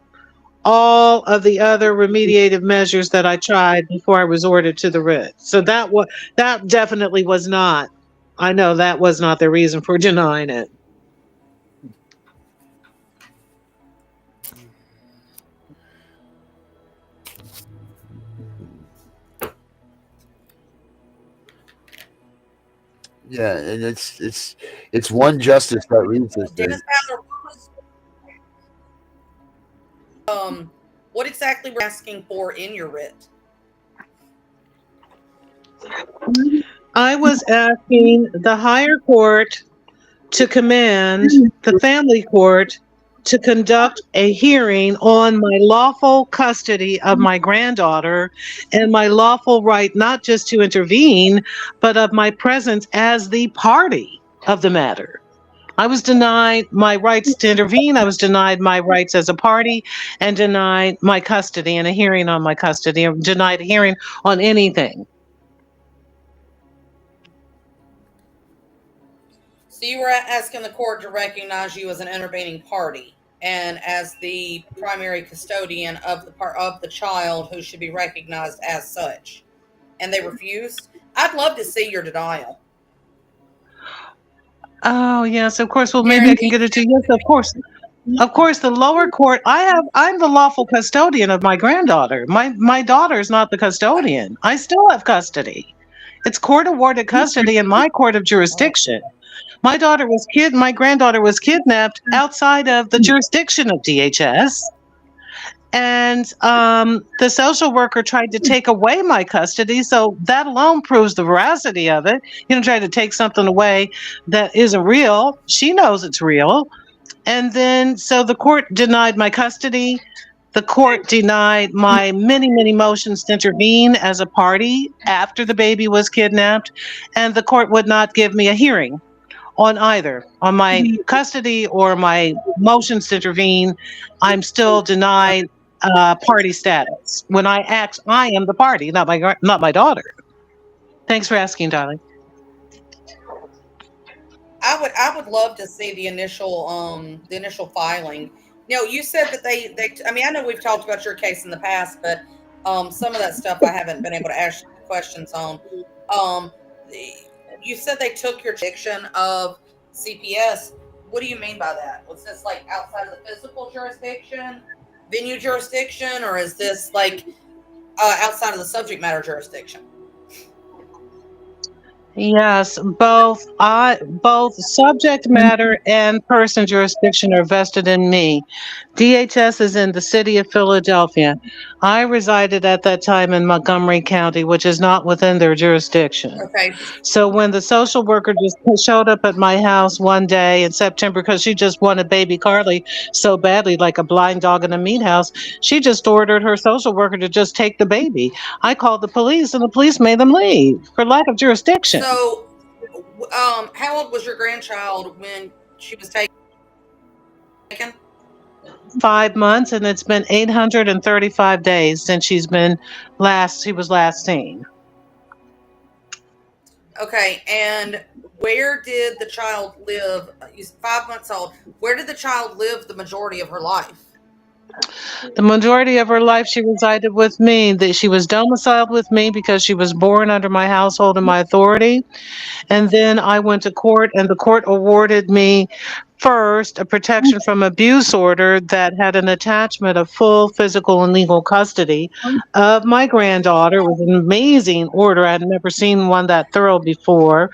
all of the other remediative measures that I tried before I resorted to the writ. So that definitely was not. I know that was not the reason for denying it. yeah, and it's one justice that reads this thing. Dennis Ballard, what exactly were you asking for in your writ? I was asking the higher court to command the family court to conduct a hearing on my lawful custody of my granddaughter and my lawful right not just to intervene, but of my presence as the party of the matter. I was denied my rights to intervene. I was denied my rights as a party and denied my custody and a hearing on my custody, or denied a hearing on anything. So you were asking the court to recognize you as an intervening party and as the primary custodian of the child who should be recognized as such. And they refused? I'd love to see your denial. Oh, yes, of course. Well, maybe I can get it to you. Yes, of course. Of course, the lower court, I'm the lawful custodian of my granddaughter. My daughter is not the custodian. I still have custody. It's court awarded custody in my court of jurisdiction. My granddaughter was kidnapped outside of the jurisdiction of DHS. And the social worker tried to take away my custody. So that alone proves the veracity of it. Try to take something away that isn't real. She knows it's real. And then, so the court denied my custody. The court denied my many, many motions to intervene as a party after the baby was kidnapped. And the court would not give me a hearing on either, on my custody or my motions to intervene. I'm still denied party status. When I act, I am the party, not my daughter. Thanks for asking, darling. I would love to see the initial filing. You said that they I mean, I know we've talked about your case in the past, but some of that stuff I haven't been able to ask questions on. You said they took your jurisdiction of CPS. What do you mean by that? Was this like outside of the physical jurisdiction, venue jurisdiction, or is this like outside of the subject matter jurisdiction? Yes, both subject matter and person jurisdiction are vested in me. DHS is in the city of Philadelphia. I resided at that time in Montgomery County, which is not within their jurisdiction. Okay. So when the social worker just showed up at my house one day in September because she just wanted baby Carly so badly, like a blind dog in a meat house, she just ordered her social worker to just take the baby. I called the police and the police made them leave for lack of jurisdiction. So, how old was your grandchild when she was taken? 5 months, and it's been 835 days since she was last seen. Okay, and where did the child live? She's 5 months old. Where did the child live the majority of her life? The majority of her life, she resided with me. That she was domiciled with me because she was born under my household and my authority. And then I went to court, and the court awarded me first a protection from abuse order that had an attachment of full physical and legal custody of my granddaughter. It was an amazing order. I had never seen one that thorough before.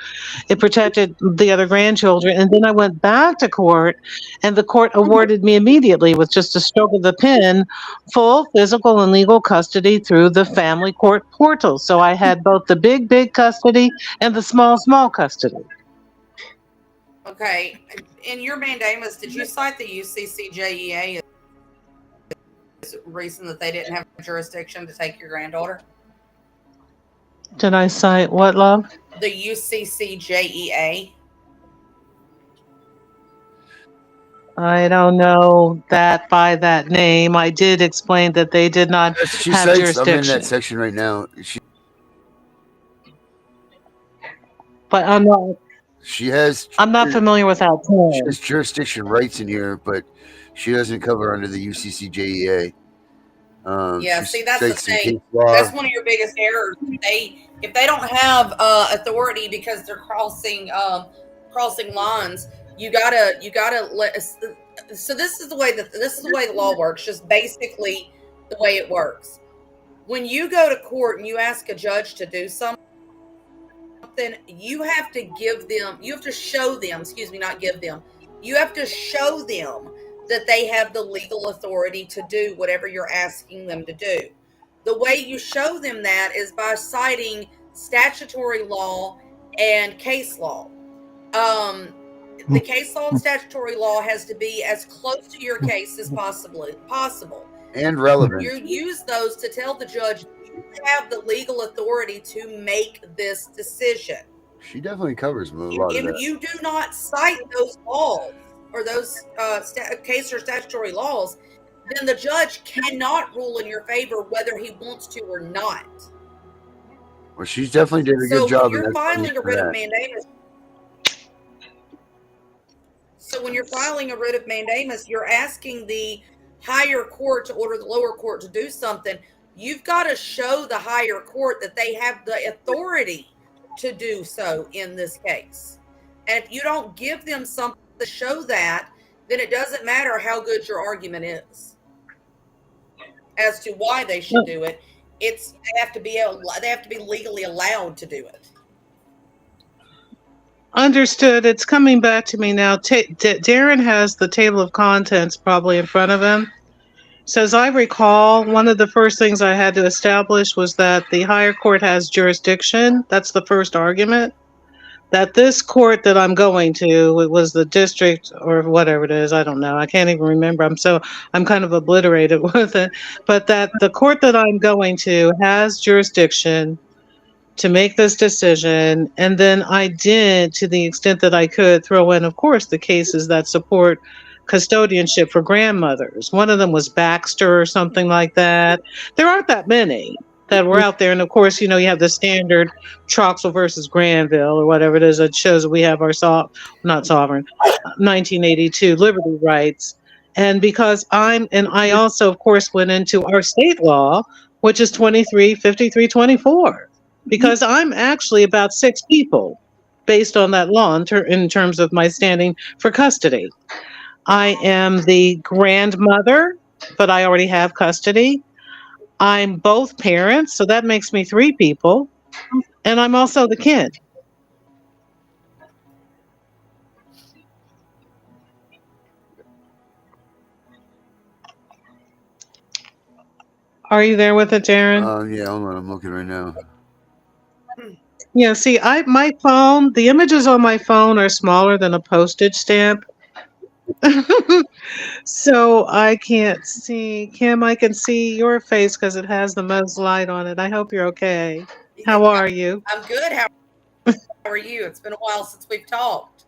It protected the other grandchildren. And then I went back to court, and the court awarded me immediately, with just a stroke of the pen, full physical and legal custody through the family court portal. So I had both the big custody and the small custody. Okay. In your mandamus, did you cite the UCCJEA as a reason that they didn't have jurisdiction to take your granddaughter? Did I cite what, love? The UCCJEA. I don't know that by that name. I did explain that they did not She have cites. jurisdiction. I'm in that section right now. But I'm not. I'm not familiar with that term. She has jurisdiction rights in here, but she doesn't cover under the UCCJEA. Yeah, see, that's the thing. That's one of your biggest errors. If they don't have authority because they're crossing lines, you gotta let. So this is the way the law works. Just basically the way it works. When you go to court and you ask a judge to do something, you have to give them. You have to show them. Excuse me, not give them. You have to show them that they have the legal authority to do whatever you're asking them to do. The way you show them that is by citing statutory law and case law. The case law and statutory law has to be as close to your case as possible. And relevant. You use those to tell the judge you have the legal authority to make this decision. She definitely covers a lot of that. If you do not cite those laws or those case or statutory laws, then the judge cannot rule in your favor whether he wants to or not. Well, she's definitely did a good job. So when you're filing a writ of mandamus, you're asking the higher court to order the lower court to do something. You've got to show the higher court that they have the authority to do so in this case. And if you don't give them something to show that, then it doesn't matter how good your argument is as to why they should do it. They have to be legally allowed to do it. Understood. It's coming back to me now. Darren has the table of contents probably in front of him. So as I recall, one of the first things I had to establish was that the higher court has jurisdiction. That's the first argument. That this court that I'm going to, it was the district or whatever it is, I don't know. I can't even remember. I'm kind of obliterated with it. But that the court that I'm going to has jurisdiction to make this decision. And then I did, to the extent that I could, throw in, of course, the cases that support custodianship for grandmothers. One of them was Baxter or something like that. There aren't that many that were out there. And of course, you have the standard Troxel versus Granville or whatever it is that shows that we have our not sovereign 1982 liberty rights. And because I also, of course, went into our state law, which is 235324, because I'm actually about 6 people based on that law in terms of my standing for custody. I am the grandmother, but I already have custody. I'm both parents, so that makes me 3 people. And I'm also the kid. Are you there with it, Darren? Yeah, hold on. I'm looking right now. Yeah, see, my phone, the images on my phone are smaller than a postage stamp. So I can't see. Kim, I can see your face because it has the most light on it. I hope you're okay. How are you? I'm good. How are you? It's been a while since we've talked.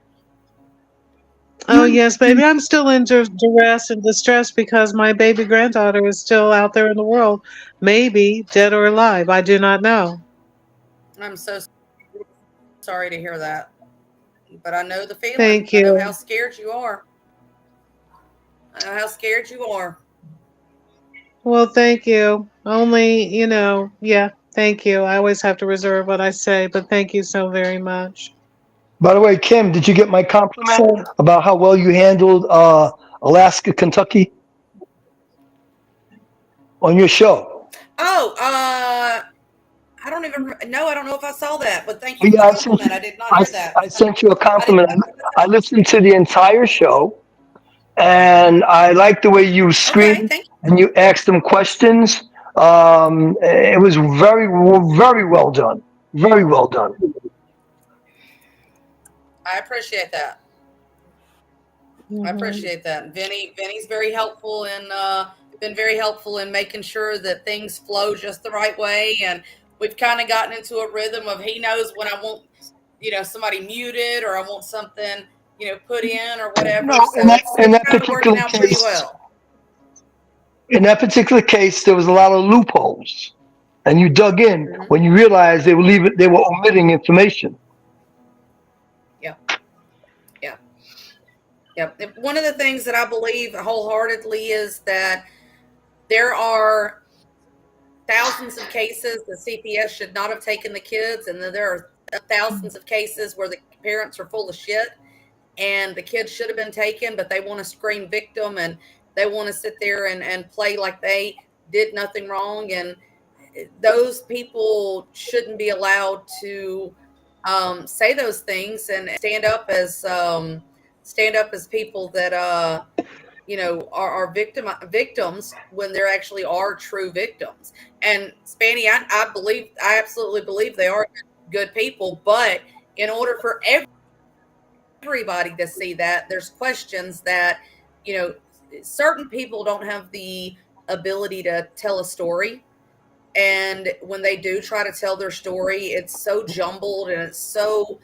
Oh, yes, baby. I'm still in duress and distress because my baby granddaughter is still out there in the world, maybe dead or alive. I do not know. I'm so sorry to hear that. But I know the feeling. Thank you. I know how scared you are. Well, thank you. Only, yeah, thank you. I always have to reserve what I say, but thank you so very much. By the way, Kim, did you get my compliment about how well you handled Alaska, Kentucky on your show? Oh, I don't even no, I don't know if I saw that, but thank you for Yeah, the compliment. I did not hear that. I sent you a I did compliment. not hear I listened to the entire show, and I liked the way you that. Okay, screamed thank you. and you asked them questions. It was very, very well done. Very well done. I appreciate that. I appreciate that. Vinny's very helpful in been very helpful in making sure that things flow just the right way, and we've kind of gotten into a rhythm of he knows when I want somebody muted or I want something put in or whatever. No, So it's in that kind of working particular out pretty case, well. in that particular case, there was a lot of loopholes, and you dug in when you realized they were omitting information. Yeah. Yeah. Yeah. One of the things that I believe wholeheartedly is that there are thousands of cases the CPS should not have taken the kids, and then there are thousands of cases where the parents are full of shit and the kids should have been taken, but they want to scream victim and they want to sit there and play like they did nothing wrong. And those people shouldn't be allowed to say those things and stand up as people that are victims when there actually are true victims. And Spanny, I absolutely believe they are good people, but in order for everybody to see that, there's questions that certain people don't have the ability to tell a story, and when they do try to tell their story, it's so jumbled and it's so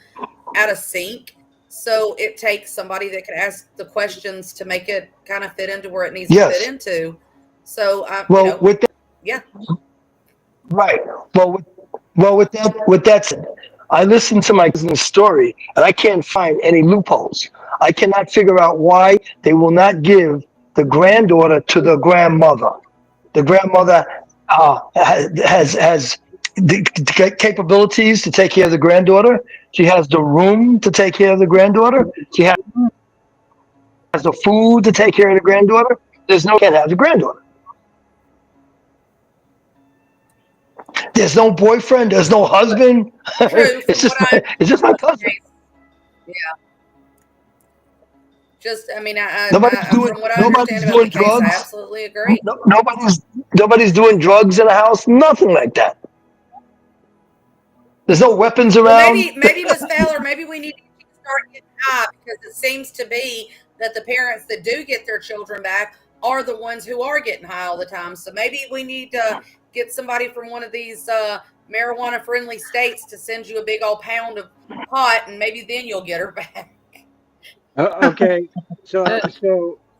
out of sync. So it takes somebody that can ask the questions to make it kind of fit into where it needs to fit Yes. into. So Well, with that, yeah. right. With that said, I listened to my cousin's story, and I can't find any loopholes. I cannot figure out why they will not give the granddaughter to the grandmother. The grandmother has the capabilities to take care of the granddaughter. She has the room to take care of the granddaughter. She has the food to take care of the granddaughter. Can't have the granddaughter. There's no boyfriend. There's no husband. True. It's just my cousin. Yeah. Just, I mean, I from what I understand about the case, I absolutely agree. Nobody's doing drugs in the house. Nothing like that. There's no weapons around. Well, maybe Ms. Fowler, maybe we need to start getting high, because it seems to be that the parents that do get their children back are the ones who are getting high all the time. So maybe we need to get somebody from one of these marijuana-friendly states to send you a big old pound of pot, and maybe then you'll get her back. Okay, so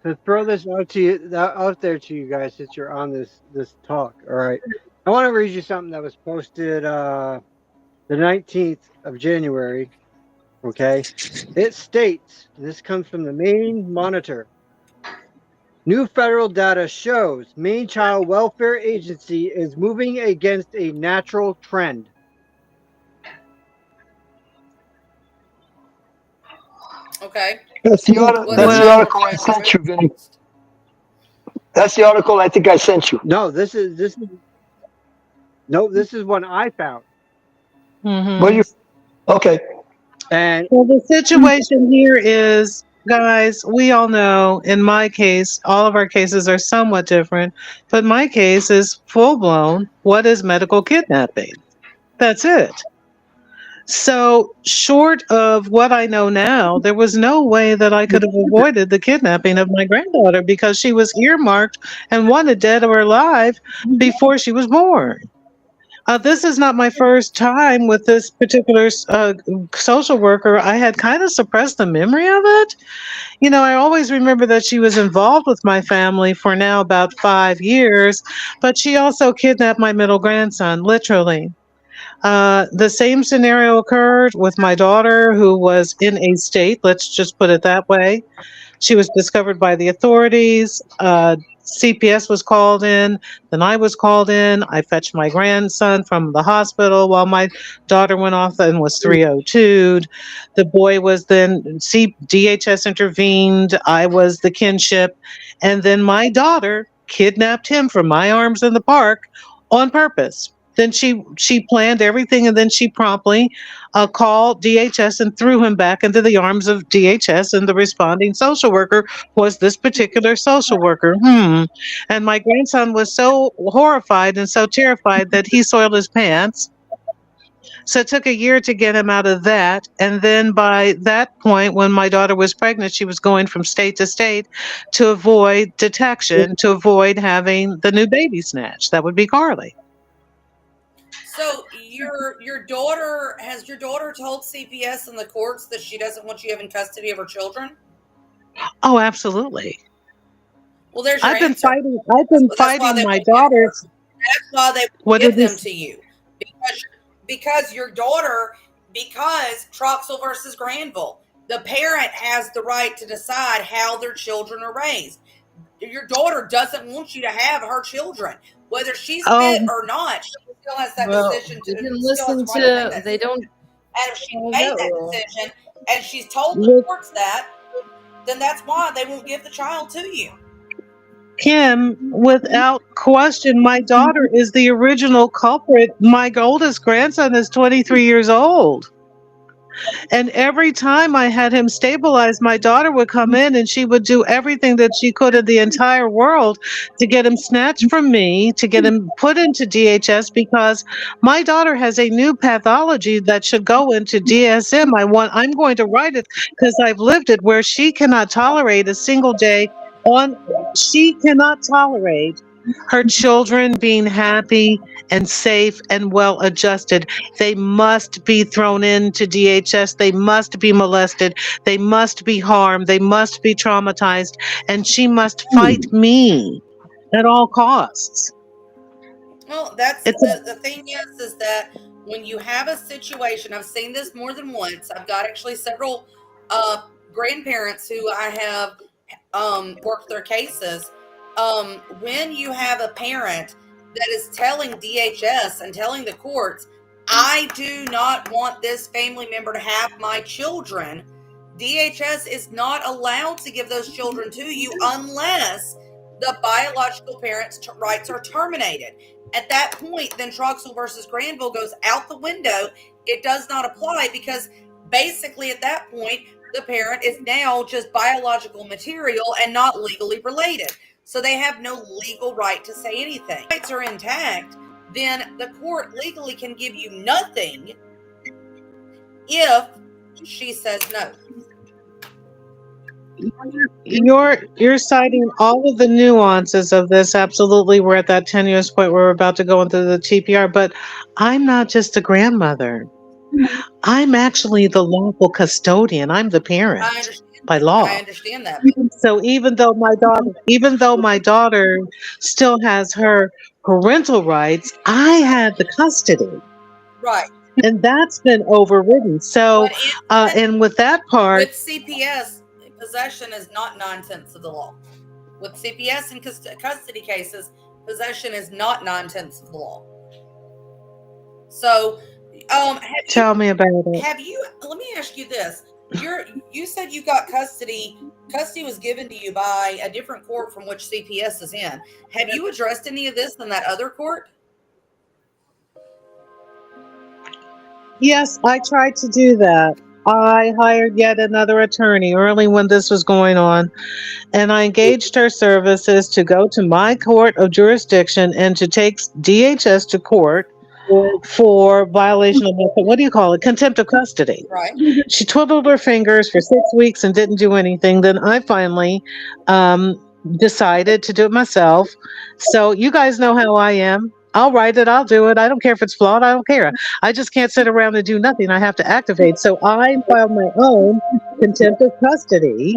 to throw this out there to you guys, since you're on this talk, all right, I want to read you something that was posted the 19th of January. Okay, it states, this comes from the Maine Monitor. New federal data shows Maine Child Welfare Agency is moving against a natural trend. Okay. That's the article I sent you, Vinny. That's the article I think I sent you. No, this is one I found. Okay. And well, the situation here is, guys, we all know, in my case, all of our cases are somewhat different, but my case is full blown. What is medical kidnapping? That's it. So, short of what I know now, there was no way that I could have avoided the kidnapping of my granddaughter, because she was earmarked and wanted dead or alive before she was born. This is not my first time with this particular social worker. I had kind of suppressed the memory of it. I always remember that she was involved with my family for now about 5 years, but she also kidnapped my middle grandson, literally. The same scenario occurred with my daughter, who was in a state, let's just put it that way. She was discovered by the authorities. CPS was called in. Then I was called in. I fetched my grandson from the hospital while my daughter went off and was 302'd. The boy was then, DHS intervened. I was the kinship. And then my daughter kidnapped him from my arms in the park on purpose. Then she planned everything, and then she promptly called DHS and threw him back into the arms of DHS, and the responding social worker was this particular social worker. And my grandson was so horrified and so terrified that he soiled his pants. So it took a year to get him out of that. And then by that point, when my daughter was pregnant, she was going from state to state to avoid detection, to avoid having the new baby snatched. That would be Carly. So your daughter, has your daughter told CPS and the courts that she doesn't want you having custody of her children? Oh, absolutely. Well, there's your I've been answer. fighting my daughters. That's why they What give did them to you. Because your daughter, because Troxel versus Granville, the parent has the right to decide how their children are raised. Your daughter doesn't want you to have her children. Whether she's fit or not, she still has that decision to listen to. They don't. And if she made that decision and she's told the courts that, then that's why they won't give the child to you. Kim, without question, my daughter is the original culprit. My oldest grandson is 23 years old. And every time I had him stabilized, my daughter would come in and she would do everything that she could in the entire world to get him snatched from me, to get him put into DHS, because my daughter has a new pathology that should go into DSM. I'm going to write it because I've lived it, where she cannot tolerate a single day she cannot tolerate her children being happy and safe and well adjusted. They must be thrown into DHS. They must be molested. They must be harmed. They must be traumatized. And she must fight me at all costs. Well, that's the thing is that when you have a situation, I've seen this more than once. I've got actually several grandparents who I have worked their cases. When you have a parent that is telling DHS and telling the courts, I do not want this family member to have my children, DHS is not allowed to give those children to you unless the biological parents' rights are terminated. At that point, then Troxel versus Granville goes out the window. It does not apply, because basically at that point, the parent is now just biological material and not legally related. So they have no legal right to say anything. Rights are intact, then the court legally can give you nothing if she says no. You're citing all of the nuances of this. Absolutely. We're at that tenuous point where we're about to go into the TPR, but I'm not just a grandmother. I'm actually the lawful custodian. I'm the parent by law. I understand that. So even though my daughter still has her parental rights, I had the custody. Right. And that's been overridden. So, and with that part, with CPS, possession is not 9/10 of the law. With CPS and custody cases, possession is not 9/10 of the law. So, tell me about it. Let me ask you this. You said you got custody. Custody was given to you by a different court from which CPS is in. Have you addressed any of this in that other court? Yes, I tried to do that. I hired yet another attorney early when this was going on, and I engaged her services to go to my court of jurisdiction and to take DHS to court for violation of, what do you call it? Contempt of custody. Right. She twiddled her fingers for 6 weeks and didn't do anything. Then I finally decided to do it myself. So you guys know how I am. I'll write it. I'll do it. I don't care if it's flawed. I don't care. I just can't sit around and do nothing. I have to activate. So I filed my own contempt of custody,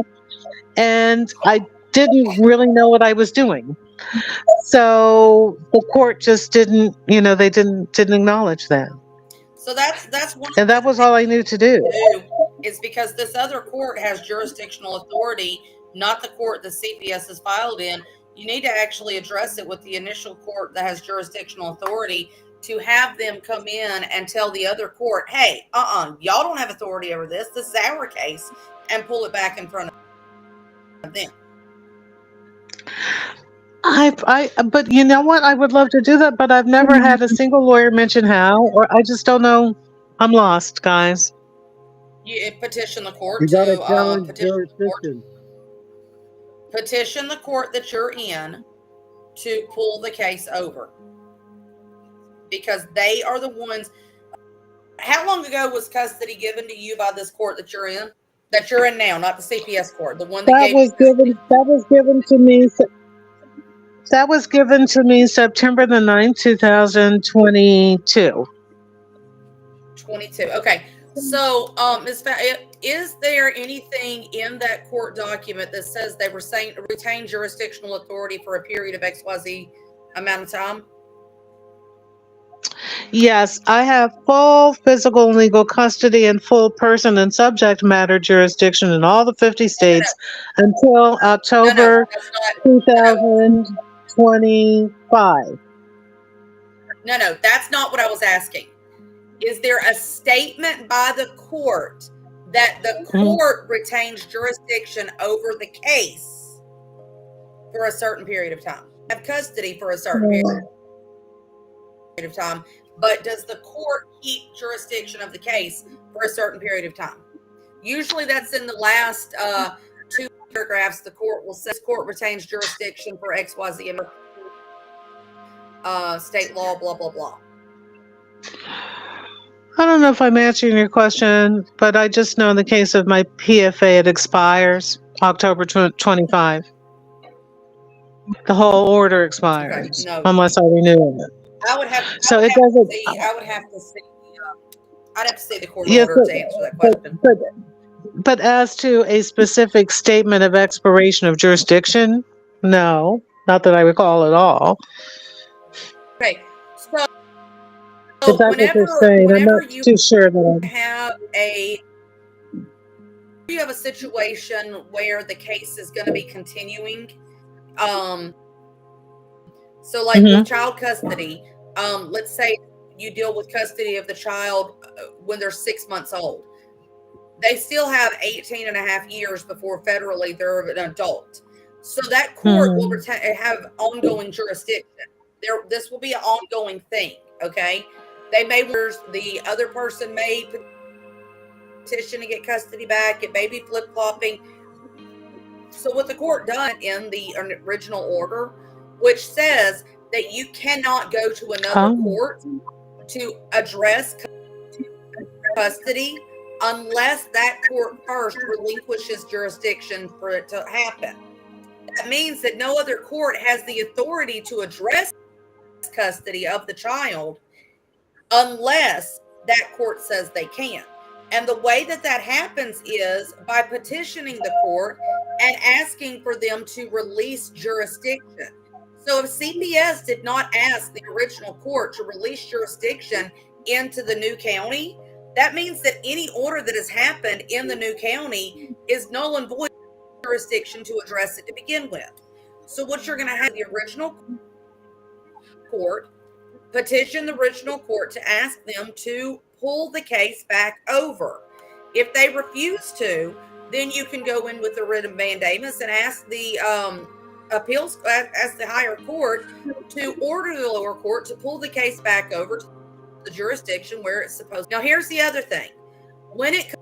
and I didn't really know what I was doing. So the court just didn't, they didn't acknowledge that. So that's one. And that was all I knew to do. It's because this other court has jurisdictional authority, not the court the CPS is filed in. you need to actually address it with the initial court that has jurisdictional authority, to have them come in and tell the other court, hey, y'all don't have authority over this. This is our case, and pull it back in front of them. But you know what? I would love to do that, but I've never had a single lawyer mention how, or I just don't know. I'm lost, guys. You petition the court You got to to challenge jurisdiction. petition the court that you're in to pull the case over, because they are the ones. How long ago was custody given to you by this court that you're in? That you're in now, not the CPS court, the one that That was given to me. That was given to me September the 9th, 2022. 22. Okay. So, Ms. Is there anything in that court document that says they retain jurisdictional authority for a period of XYZ amount of time? Yes, I have full physical and legal custody and full person and subject matter jurisdiction in all the 50 states until October 2025. No, that's not what I was asking. Is there a statement by the court that the court retains jurisdiction over the case for a certain period of time? Have custody for a certain period of time, but does the court keep jurisdiction of the case for a certain period of time? Usually that's in the last 2 paragraphs. The court will say, court retains jurisdiction for XYZ state law, blah, blah, blah. I don't know if I'm answering your question, but I just know in the case of my PFA, it expires October 25. The whole order expires unless I renew it. I would have. So it doesn't. I would have to see. I'd have to see the court order to answer that question. But as to a specific statement of expiration of jurisdiction, no, not that I recall at all. Okay, so If that's what you're saying, I'm not too sure that you have a situation where the case is going to be continuing. So like with child custody, let's say you deal with custody of the child when they're 6 months old. They still have 18 and a half years before federally they're an adult. So that court will have ongoing jurisdiction. This will be an ongoing thing, okay? The other person may petition to get custody back. It may be flip-flopping. So what the court done in the original order, which says that you cannot go to another court to address custody unless that court first relinquishes jurisdiction for it to happen. That means that no other court has the authority to address custody of the child unless that court says they can. And the way that happens is by petitioning the court and asking for them to release jurisdiction. So if CPS did not ask the original court to release jurisdiction into the new county, that means that any order that has happened in the new county is null and void jurisdiction to address it to begin with. So what you're going to have the original court petition the original court to ask them to pull the case back over. If they refuse to, then you can go in with the writ of mandamus and ask the ask the higher court to order the lower court to pull the case back over to the jurisdiction where it's supposed to. Now, here's the other thing. When it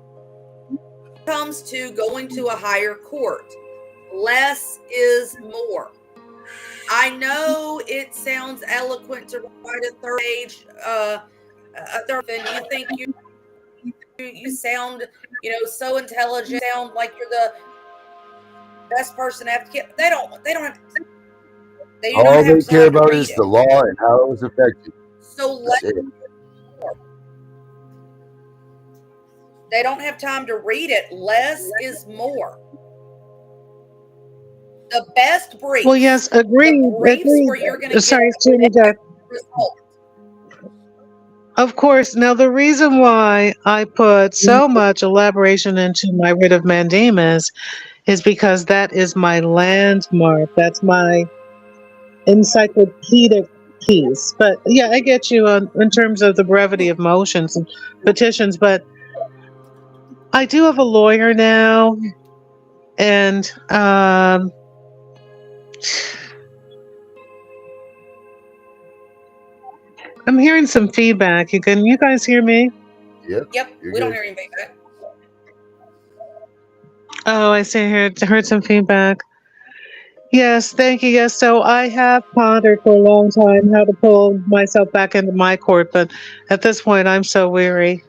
comes to going to a higher court, less is more. I know it sounds eloquent to write a third page, and you think you sound, so intelligent, sound like you're the best person to have to get. They don't have to. All they care about is the law and how it was affected. So they don't have time to read it. Less is more. The best brief. Well, yes, agreed. Where you're going to get result. Of course. Now, the reason why I put so much elaboration into my writ of mandamus is because that is my landmark. That's my encyclopedic piece. But yeah, I get you in terms of the brevity of motions and petitions. But I do have a lawyer now, and I'm hearing some feedback. Can you guys hear me? Yep. Yep. We don't hear any feedback. Oh, I see. Heard some feedback. Yes, thank you. Yes, so I have pondered for a long time how to pull myself back into my court, but at this point, I'm so weary.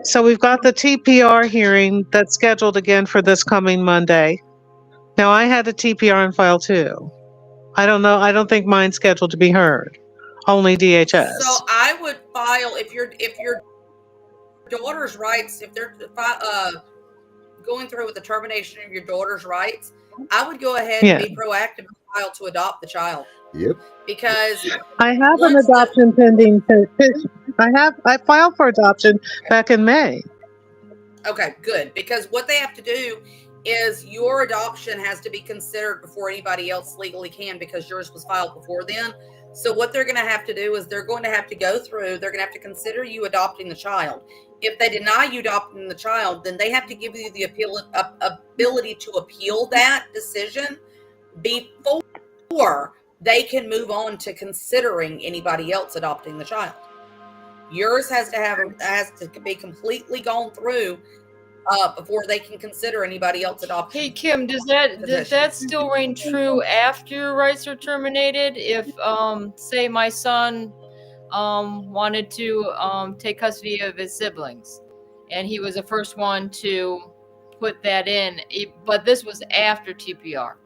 So we've got the TPR hearing that's scheduled again for this coming Monday. Now, I had a TPR on file too. I don't know. I don't think mine's scheduled to be heard. Only DHS. So I would file if your daughter's rights, if they're going through with the termination of your daughter's rights, I would go ahead and be proactive and file to adopt the child. Yep. Because I have an adoption pending petition. I filed for adoption back in May. Okay, good. Because what they have to do is your adoption has to be considered before anybody else legally can, because yours was filed before then. So what they're going to have to do is they're going to have to go through, they're going to have to consider you adopting the child. If they deny you adopting the child, then they have to give you the ability to appeal that decision before they can move on to considering anybody else adopting the child. Yours has to be completely gone through before they can consider anybody else adoption. Hey Kim, does that still reign true after your rights are terminated? If say my son wanted to take custody of his siblings, and he was the first one to put that in, but this was after TPR.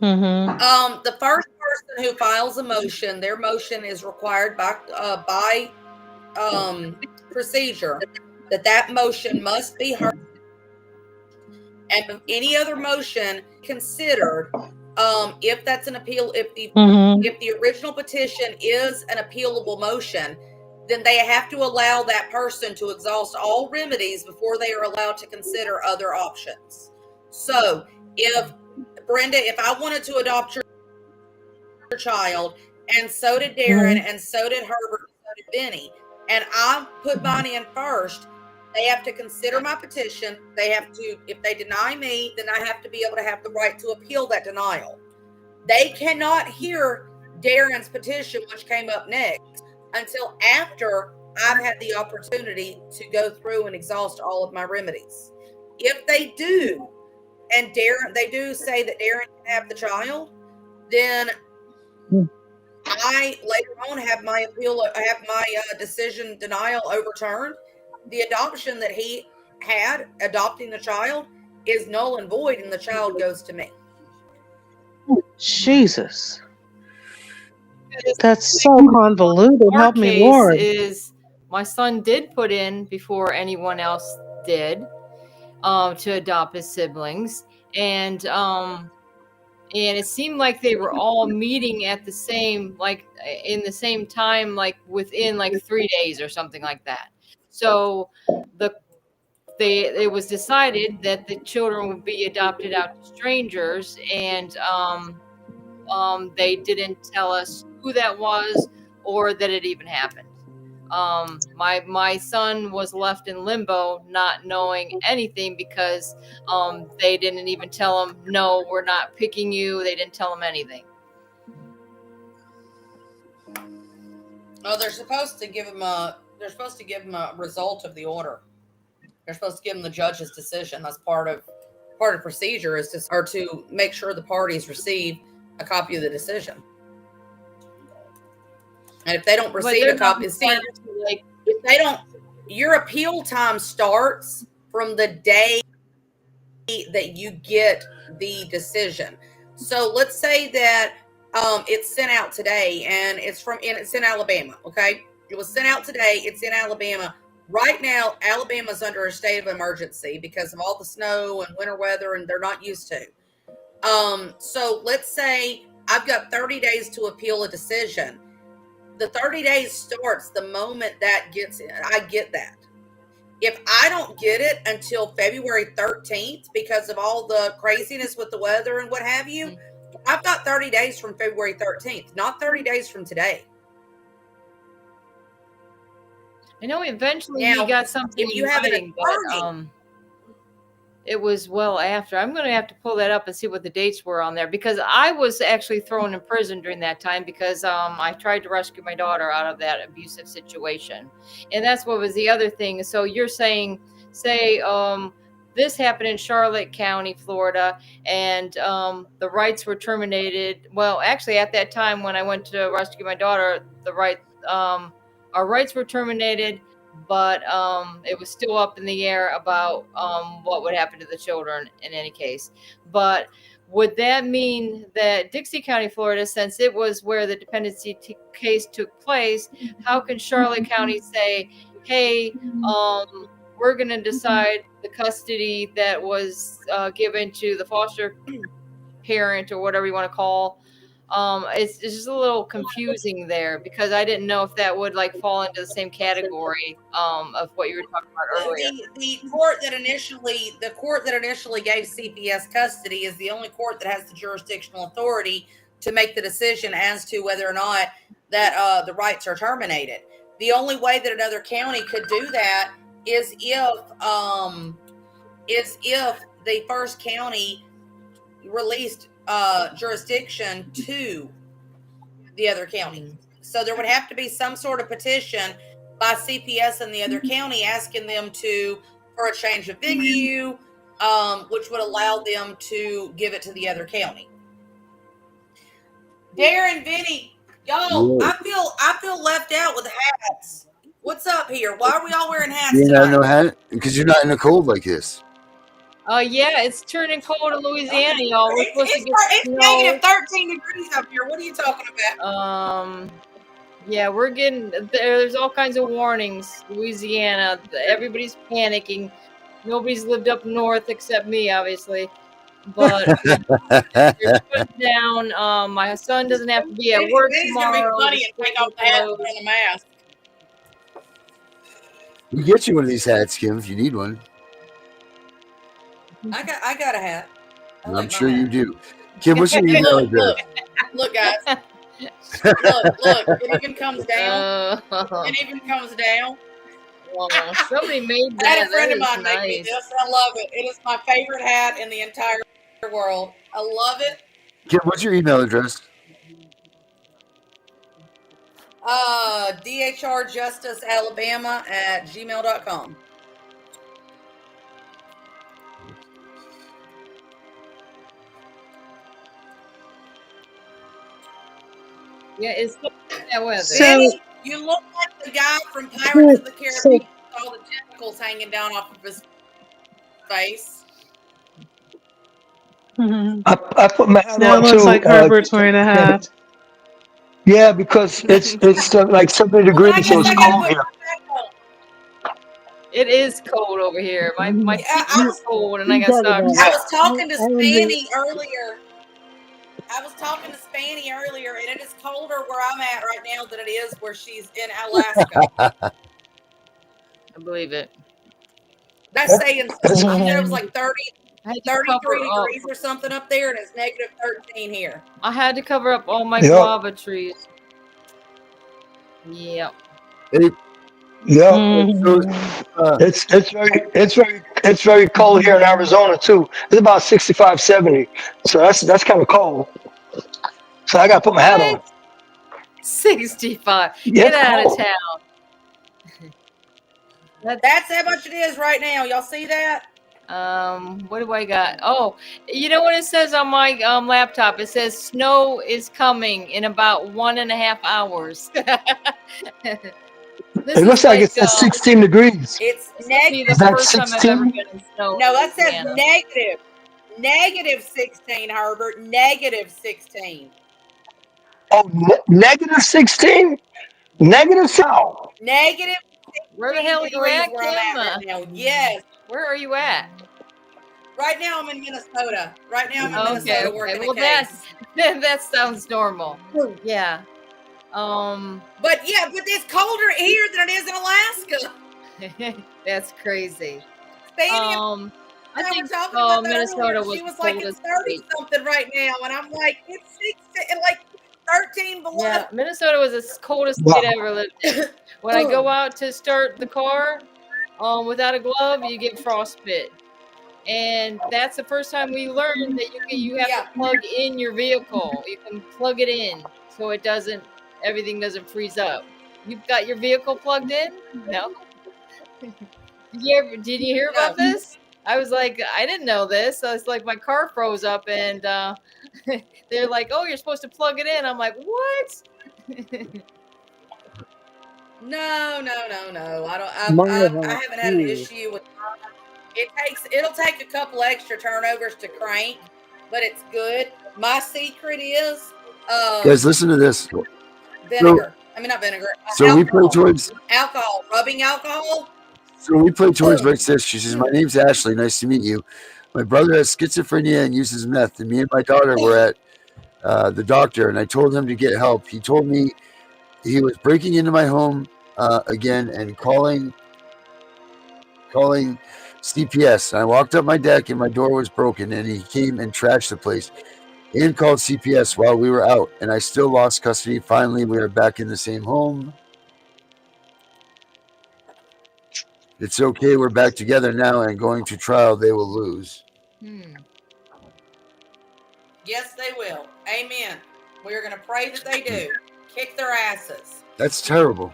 Mm-hmm. The first person who files a motion, their motion is required by procedure that motion must be heard, and any other motion considered. If that's an appeal, if the original petition is an appealable motion, then they have to allow that person to exhaust all remedies before they are allowed to consider other options. So if Brenda, if I wanted to adopt your child, and so did Darren, and so did Herbert, and so did Benny, and I put mine in first, they have to consider my petition. They have to, if they deny me, then I have to be able to have the right to appeal that denial. They cannot hear Darren's petition, which came up next, until after I've had the opportunity to go through and exhaust all of my remedies. If they do, and they do say that Darren can have the child, then I later on have my decision denial overturned. The adoption that he had, adopting the child, is null and void, and the child goes to me. Jesus. That's so convoluted. Our Help me, case Lord. is my son did put in before anyone else did to adopt his siblings, and it seemed like they were all meeting at the same, in the same time, within 3 days or something like that. So it was decided that the children would be adopted out to strangers, and they didn't tell us who that was or that it even happened. My son was left in limbo, not knowing anything, because they didn't even tell him, no, we're not picking you. They didn't tell him anything. Oh, they're supposed to give him a result of the order. They're supposed to give him the judge's decision. That's part of procedure, is to make sure the parties receive a copy of the decision. And if they don't receive a copy, if they don't, your appeal time starts from the day that you get the decision. So let's say that it's sent out today, and it's in Alabama. Okay, it was sent out today. It's in Alabama right now. Alabama's under a state of emergency because of all the snow and winter weather, and they're not used to. So let's say I've got 30 days to appeal a decision. The 30 days starts the moment that I get that. If I don't get it until February 13th because of all the craziness with the weather and what have you, I've got 30 days from February 13th, not 30 days from today. I know eventually Now, he got something if you in have an writing, attorney, but it was well after. I'm going to have to pull that up and see what the dates were on there, because I was actually thrown in prison during that time because I tried to rescue my daughter out of that abusive situation. And that's what was the other thing. So you're saying, say, this happened in Charlotte County, Florida, and the rights were terminated. Well, actually, at that time when I went to rescue my daughter, our rights were terminated, but it was still up in the air about what would happen to the children in any case. But would that mean that Dixie County, Florida, since it was where the dependency case took place, how can Charlotte County say, hey, we're going to decide the custody that was given to the foster parent or whatever you want to call? It's just a little confusing there, because I didn't know if that would like fall into the same category of what you were talking about earlier. the court that initially gave CPS custody is the only court that has the jurisdictional authority to make the decision as to whether or not that the rights are terminated. The only way that another county could do that is if the first county released jurisdiction to the other county. So there would have to be some sort of petition by CPS in the other county asking them for a change of venue, which would allow them to give it to the other county. Darren, Vinny, y'all, I feel left out with hats. What's up here? Why are we all wearing hats You tonight? know, hat because you're not in a cold like this. Yeah, it's turning cold in Louisiana, y'all. We're supposed to get It's negative 13 degrees up here. What are you talking about? Yeah, we're getting there's all kinds of warnings. Louisiana, everybody's panicking. Nobody's lived up north except me, obviously. But they're shut down. My son doesn't have to be at work tomorrow. Gonna be funny and take off the hat and put on the mask. We get you one of these hats, Kim, if you need one. I got a hat. I'm sure you do. Kim, what's your email address? Look, guys. Look. It even comes down. It even comes down. Somebody made that. I had a friend of mine make me this. I love it. It is my favorite hat in the entire world. I love it. Kim, what's your email address? DHRJusticeAlabama@gmail.com. Yeah, it's that weather. Benny, you look like the guy from Pirates of the Caribbean with all the tentacles hanging down off of his face. I put my hat Now on it looks too. like Herbert's wearing a hat. Yeah, because it's like 70 degrees, so it's cold here. It is cold over here. My feet are cold, and I got socks. I was talking to Spanny earlier. And it is colder where I'm at right now than it is where she's in Alaska. I believe it. That's saying something. It was like 33 degrees or something up there, and it's negative 13 here. I had to cover up all my guava trees. Yep. Yeah, it's very cold here in Arizona too. It's about 65, 70. So that's kind of cold. So I got to put my hat on. 65. Yeah, Get out cold. of town. That's how much it is right now. Y'all see that? What do I got? Oh, you know what it says on my laptop? It says snow is coming in about 1.5 hours. It looks like it's at 16 degrees. It's negative. Is that 16? No, that says negative. Negative 16, Herbert. Negative 16. Oh, negative 16? Negative 16? Negative 16 Where the hell are you at, where I'm at right now. Yes. Where are you at? Right now I'm in Minnesota. Minnesota working well, a case. that sounds normal. Yeah. But it's colder here than it is in Alaska. That's crazy. Fanny I and I were think talking about that earlier. Minnesota was She the was like, it's coldest 30 state. something right now. And I'm like, it's 60 and like 13 below. Yeah, Minnesota was the coldest Wow. state I ever lived in. When I go out to start the car, without a glove, you get frostbite. And that's the first time we learned that you have to plug in your vehicle. You can plug it in so everything doesn't freeze up. You've got your vehicle plugged in? No. Did you hear about this? I was like, I didn't know this. So it's like my car froze up and they're like, oh, you're supposed to plug it in. I'm like, what? No. I Mine haven't had an too. issue with it'll take a couple extra turnovers to crank, but it's good. My secret is Guys, listen to this. vinegar. I mean not vinegar. So we play towards. Alcohol. Rubbing alcohol. So we play towards like this. She says, "My name's Ashley. Nice to meet you. My brother has schizophrenia and uses meth, and me and my daughter were at the doctor, and I told him to get help. He told me he was breaking into my home again and calling CPS. I walked up my deck and my door was broken, and he came and trashed the place and called CPS while we were out, and I still lost custody. Finally, we are back in the same home. It's okay. We're back together now and going to trial. They will lose." Yes, they will. Amen. We are going to pray that they do. Kick their asses. That's terrible.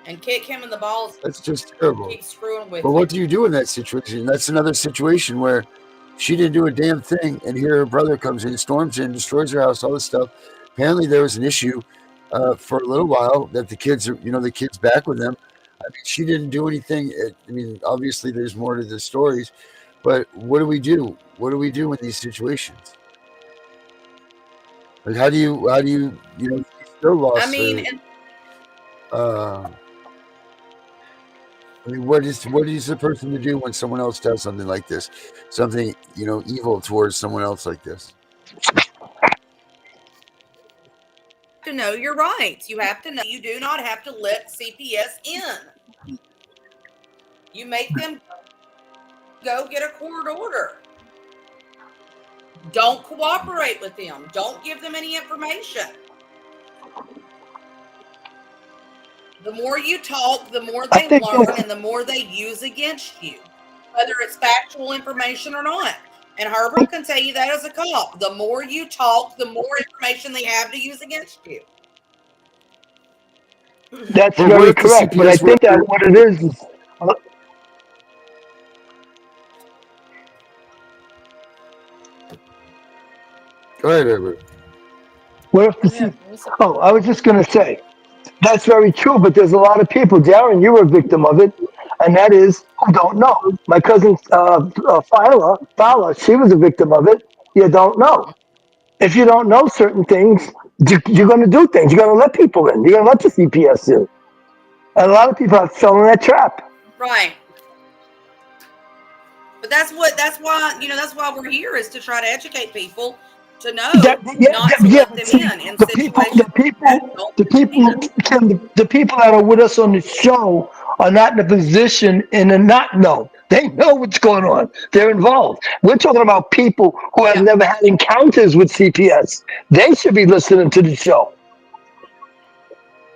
And kick him in the balls. That's just terrible. Keep screwing with But you. what do you do in that situation? That's another situation where she didn't do a damn thing, and here her brother comes in, storms in, destroys her house, all this stuff. Apparently, there was an issue for a little while that the kids back with them. I mean, she didn't do anything. I mean, obviously, there's more to the stories, but what do we do? What do we do in these situations? Like, how do you she still lost I mean, her. I mean, what is the person to do when someone else does something like this? Something, evil towards someone else like this? to know your rights. You have to know you do not have to let CPS in. You make them go get a court order. Don't cooperate with them. Don't give them any information. The more you talk, the more they learn and the more they use against you, whether it's factual information or not. And Herbert can tell you that as a cop. The more you talk, the more information they have to use against you. That's very correct. But I think that what it is Go ahead, Herbert. what if I was just going to say, that's very true, but there's a lot of people, Darren, you were a victim of it, and that is who don't know. My cousin Fala, she was a victim of it. You don't know. If you don't know certain things, you're going to do things. You're going to let people in. You're going to let the CPS in. And a lot of people have fell in that trap. Right. But that's why we're here, is to try to educate people to know not to let them in the people that are with us on the show are not in a position in a not know. They know what's going on. They're involved. We're talking about people who have never had encounters with CPS. They should be listening to the show.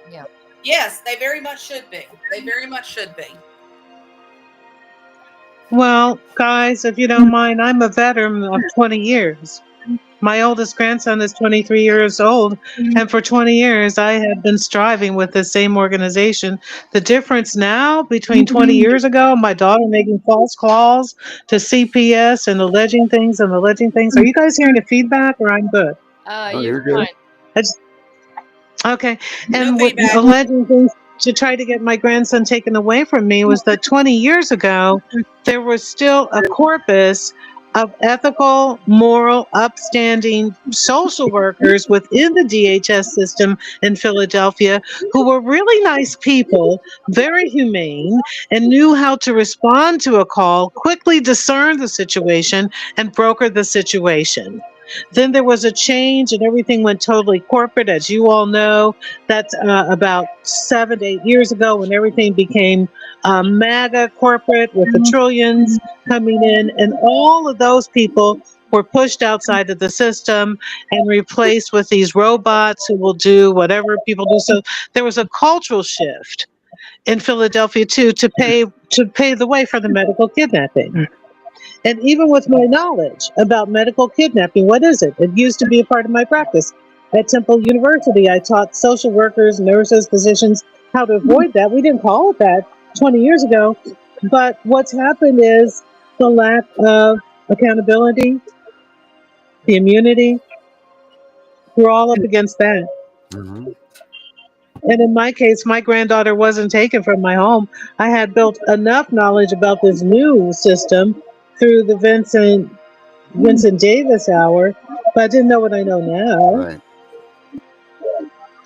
Yeah. Yes, they very much should be. They very much should be. Well, guys, if you don't mind, I'm a veteran of 20 years. My oldest grandson is 23 years old, and for 20 years I have been striving with the same organization. The difference now between 20 years ago, my daughter making false calls to CPS and alleging things. Are you guys hearing the feedback, or I'm good? You're good. Okay, and with alleging things to try to get my grandson taken away from me was that 20 years ago, there was still a corpus of ethical, moral, upstanding social workers within the DHS system in Philadelphia who were really nice people, very humane, and knew how to respond to a call, quickly discern the situation, and broker the situation. Then there was a change and everything went totally corporate, as you all know. That's about 7 to 8 years ago when everything became MAGA corporate with the trillions coming in. And all of those people were pushed outside of the system and replaced with these robots who will do whatever people do. So there was a cultural shift in Philadelphia too to pave the way for the medical kidnapping. And even with my knowledge about medical kidnapping, what is it? It used to be a part of my practice. At Temple University, I taught social workers, nurses, physicians how to avoid that. We didn't call it that 20 years ago. But what's happened is the lack of accountability, the immunity. We're all up against that. Mm-hmm. And in my case, my granddaughter wasn't taken from my home. I had built enough knowledge about this new system through the Vincent Davis hour, but I didn't know what I know now. Right.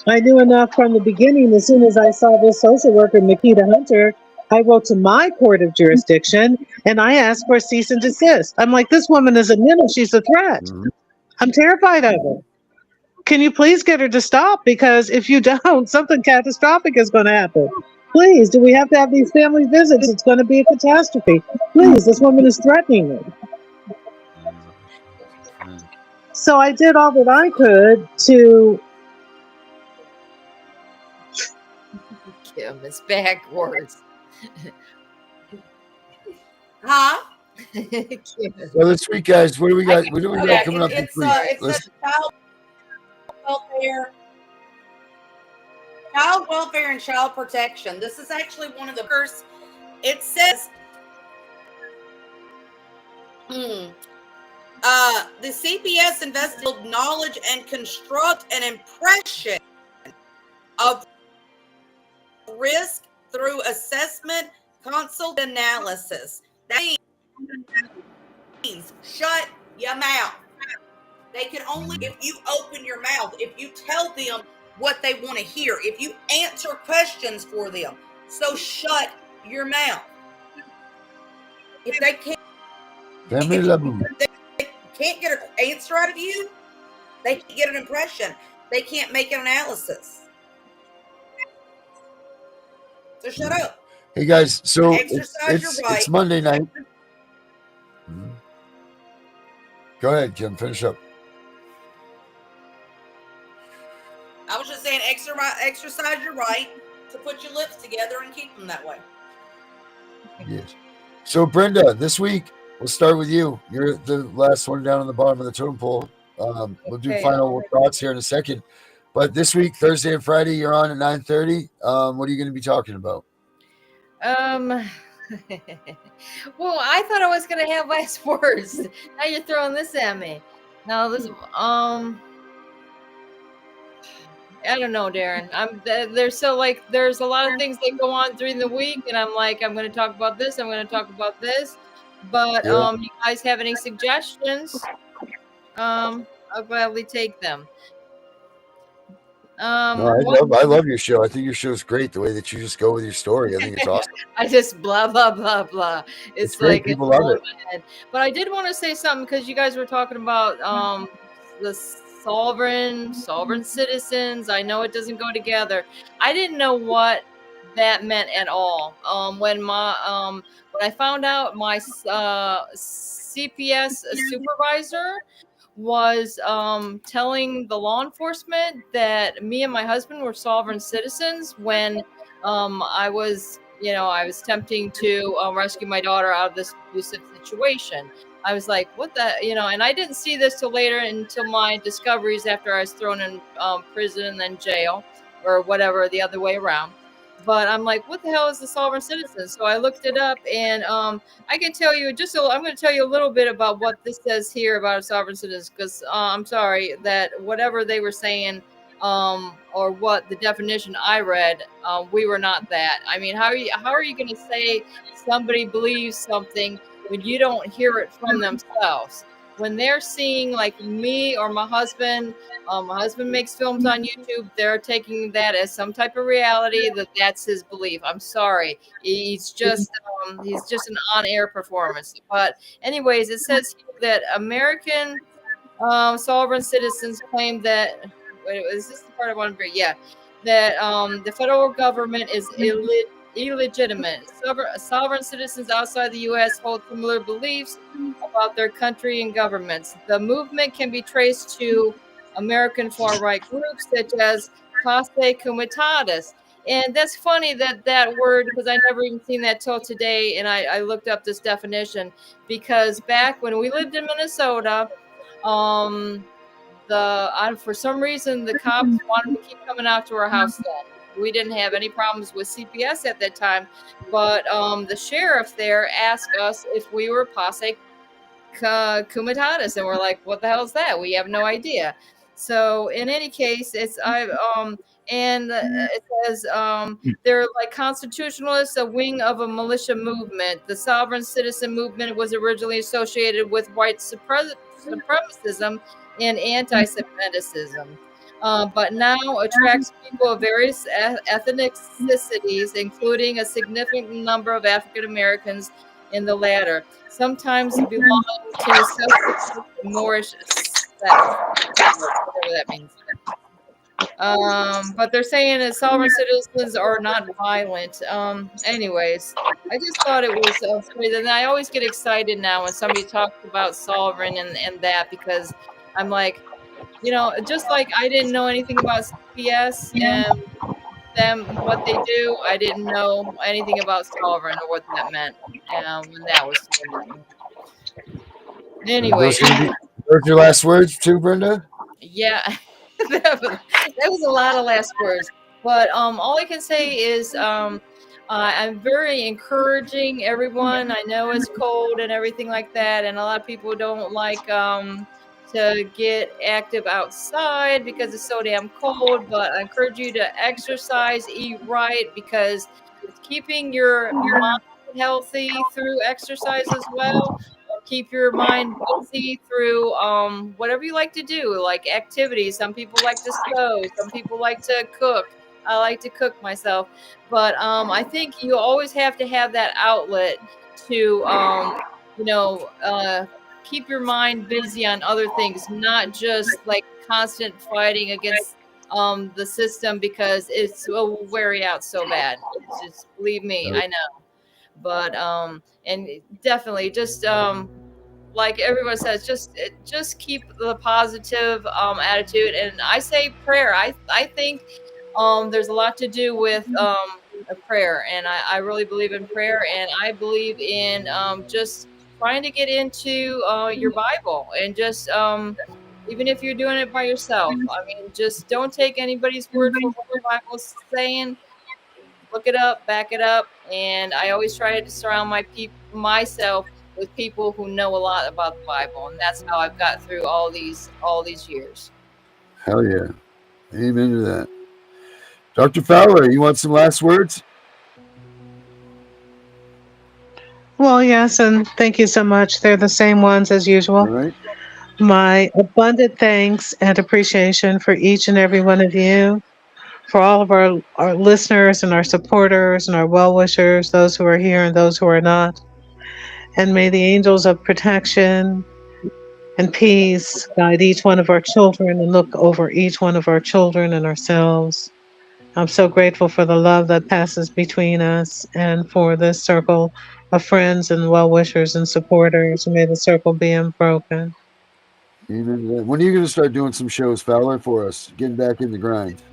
I knew enough from the beginning. As soon as I saw this social worker, Nikita Hunter, I wrote to my court of jurisdiction and I asked for a cease and desist. I'm like, this woman is a menace. She's a threat. Mm-hmm. I'm terrified of her. Can you please get her to stop? Because if you don't, something catastrophic is going to happen. Please, do we have to have these family visits? It's going to be a catastrophe. Please, this woman is threatening me. So I did all that I could to Kim is backwards. Huh? So this week, guys, what do we got? What do we got coming up this week? It's child welfare and child protection. This is actually one of the first. It says, the CPS investigated knowledge and construct an impression of risk through assessment, consult, analysis. That means shut your mouth. They can only, if you open your mouth, if you tell them what they want to hear, if you answer questions for them. So shut your mouth. If they can't, they can't get an answer out of you, they can't get an impression. They can't make an analysis. So shut up. Hey guys, so Exercise your right. it's Monday night. Mm-hmm. Go ahead, Kim. Finish up. I was just saying, exercise your right to put your lips together and keep them that way. Yes. So Brenda, this week we'll start with you. You're the last one down on the bottom of the totem pole. We'll do final thoughts here in a second. But this week, Thursday and Friday, you're on at 9:30. What are you going to be talking about? Well, I thought I was gonna have last words. Now you're throwing this at me. No, this I don't know, Darren. There's a lot of things that go on during the week, and I'm like, I'm going to talk about this. I'm going to talk about this. But you guys have any suggestions? I'll gladly take them. No, I love your show. I think your show is great. The way that you just go with your story, I think it's awesome. I just blah blah blah blah. It's great. like People love it. But I did want to say something because you guys were talking about the sovereign citizens. I know it doesn't go together. I didn't know what that meant at all. When I found out my CPS supervisor was telling the law enforcement that me and my husband were sovereign citizens when I was attempting to rescue my daughter out of this abusive situation. I was like, what the, and I didn't see this till later, until my discoveries after I was thrown in prison and then jail or whatever, the other way around. But I'm like, what the hell is the sovereign citizen? So I looked it up, and I can tell you I'm going to tell you a little bit about what this says here about a sovereign citizen, because I'm sorry that whatever they were saying or what the definition I read, we were not that. I mean, how are you going to say somebody believes something when you don't hear it from themselves? When they're seeing, like me or my husband makes films on YouTube, they're taking that as some type of reality, that's his belief. I'm sorry. He's just an on-air performance. But anyways, it says here that American Sovereign citizens claim that. Wait, is this the part I want to bring? Yeah, that the federal government is illegitimate. Sovereign citizens outside the U.S. hold similar beliefs about their country and governments. The movement can be traced to American far-right groups such as Clase Comitatus. And that's funny that word, because I never even seen that till today, and I looked up this definition because back when we lived in Minnesota, for some reason the cops wanted to keep coming out to our house then. We didn't have any problems with CPS at that time, but the sheriff there asked us if we were posse comitatus, and we're like, what the hell is that? We have no idea. So in any case, it says they're like constitutionalists, a wing of a militia movement. The sovereign citizen movement was originally associated with white supremacism and anti-Semitism, but now attracts people of various ethnicities, including a significant number of African Americans in the latter, sometimes belonging to Moorish sect, whatever that means. But they're saying that sovereign citizens are not violent. Anyways, I just thought it was funny. And I always get excited now when somebody talks about sovereign and that, because I'm like, just like I didn't know anything about CPS and them what they do, I didn't know anything about sovereign or what that meant when that was told. Anyway, Those your last words too, Brenda? yeah, that was a lot of last words. But all I can say is I'm very encouraging everyone. I know it's cold and everything like that, and a lot of people don't like to get active outside because it's so damn cold. But I encourage you to exercise, eat right, because it's keeping your mind healthy through exercise as well. Keep your mind busy through whatever you like to do, like activities. Some people like to sew, some people like to cook. I like to cook myself, but I think you always have to have that outlet to keep your mind busy on other things, not just like constant fighting against the system, because it will wear you out so bad. It's just, believe me, I know. But and definitely just like everyone says, just keep the positive attitude. And I say prayer. I think there's a lot to do with a prayer, and I really believe in prayer, and I believe in just trying to get into your Bible, and just even if you're doing it by yourself. I mean, just don't take anybody's word for what the Bible's saying. Look it up, back it up, and I always try to surround myself with people who know a lot about the Bible, and that's how I've got through all these years. Hell yeah. Amen to that. Dr. Fowler, you want some last words? Well, yes, and thank you so much. They're the same ones as usual. All right. My abundant thanks and appreciation for each and every one of you, for all of our listeners and our supporters and our well-wishers, those who are here and those who are not. And may the angels of protection and peace guide each one of our children and look over each one of our children and ourselves. I'm so grateful for the love that passes between us and for this circle of friends and well-wishers and supporters. May the circle be unbroken. Amen to that. When are you going to start doing some shows, Fowler, for us? Getting back in the grind.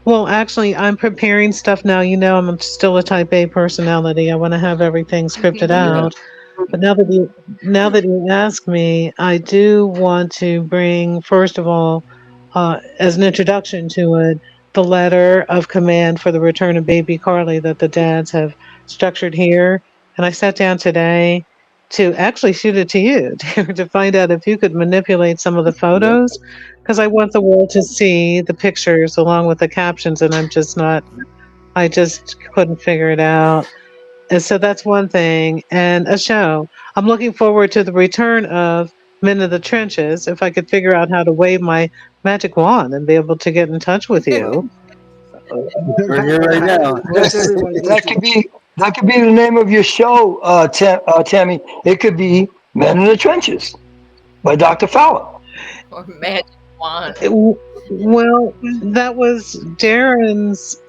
Well, actually, I'm preparing stuff now. You know, I'm still a type A personality. I want to have everything scripted out. But now that you ask me, I do want to bring, first of all, as an introduction to it, the letter of command for the return of baby Carly that the dads have structured here. And I sat down today to actually shoot it to you to find out if you could manipulate some of the photos, because I want the world to see the pictures along with the captions, and I just couldn't figure it out. And so that's one thing. And a show. I'm looking forward to the return of Men in the Trenches. If I could figure out how to wave my magic wand and be able to get in touch with you. We're here right now. That could be the name of your show, Tammy. It could be Men in the Trenches. by Dr. Fowler. Or magic wand. Well, that was Darren's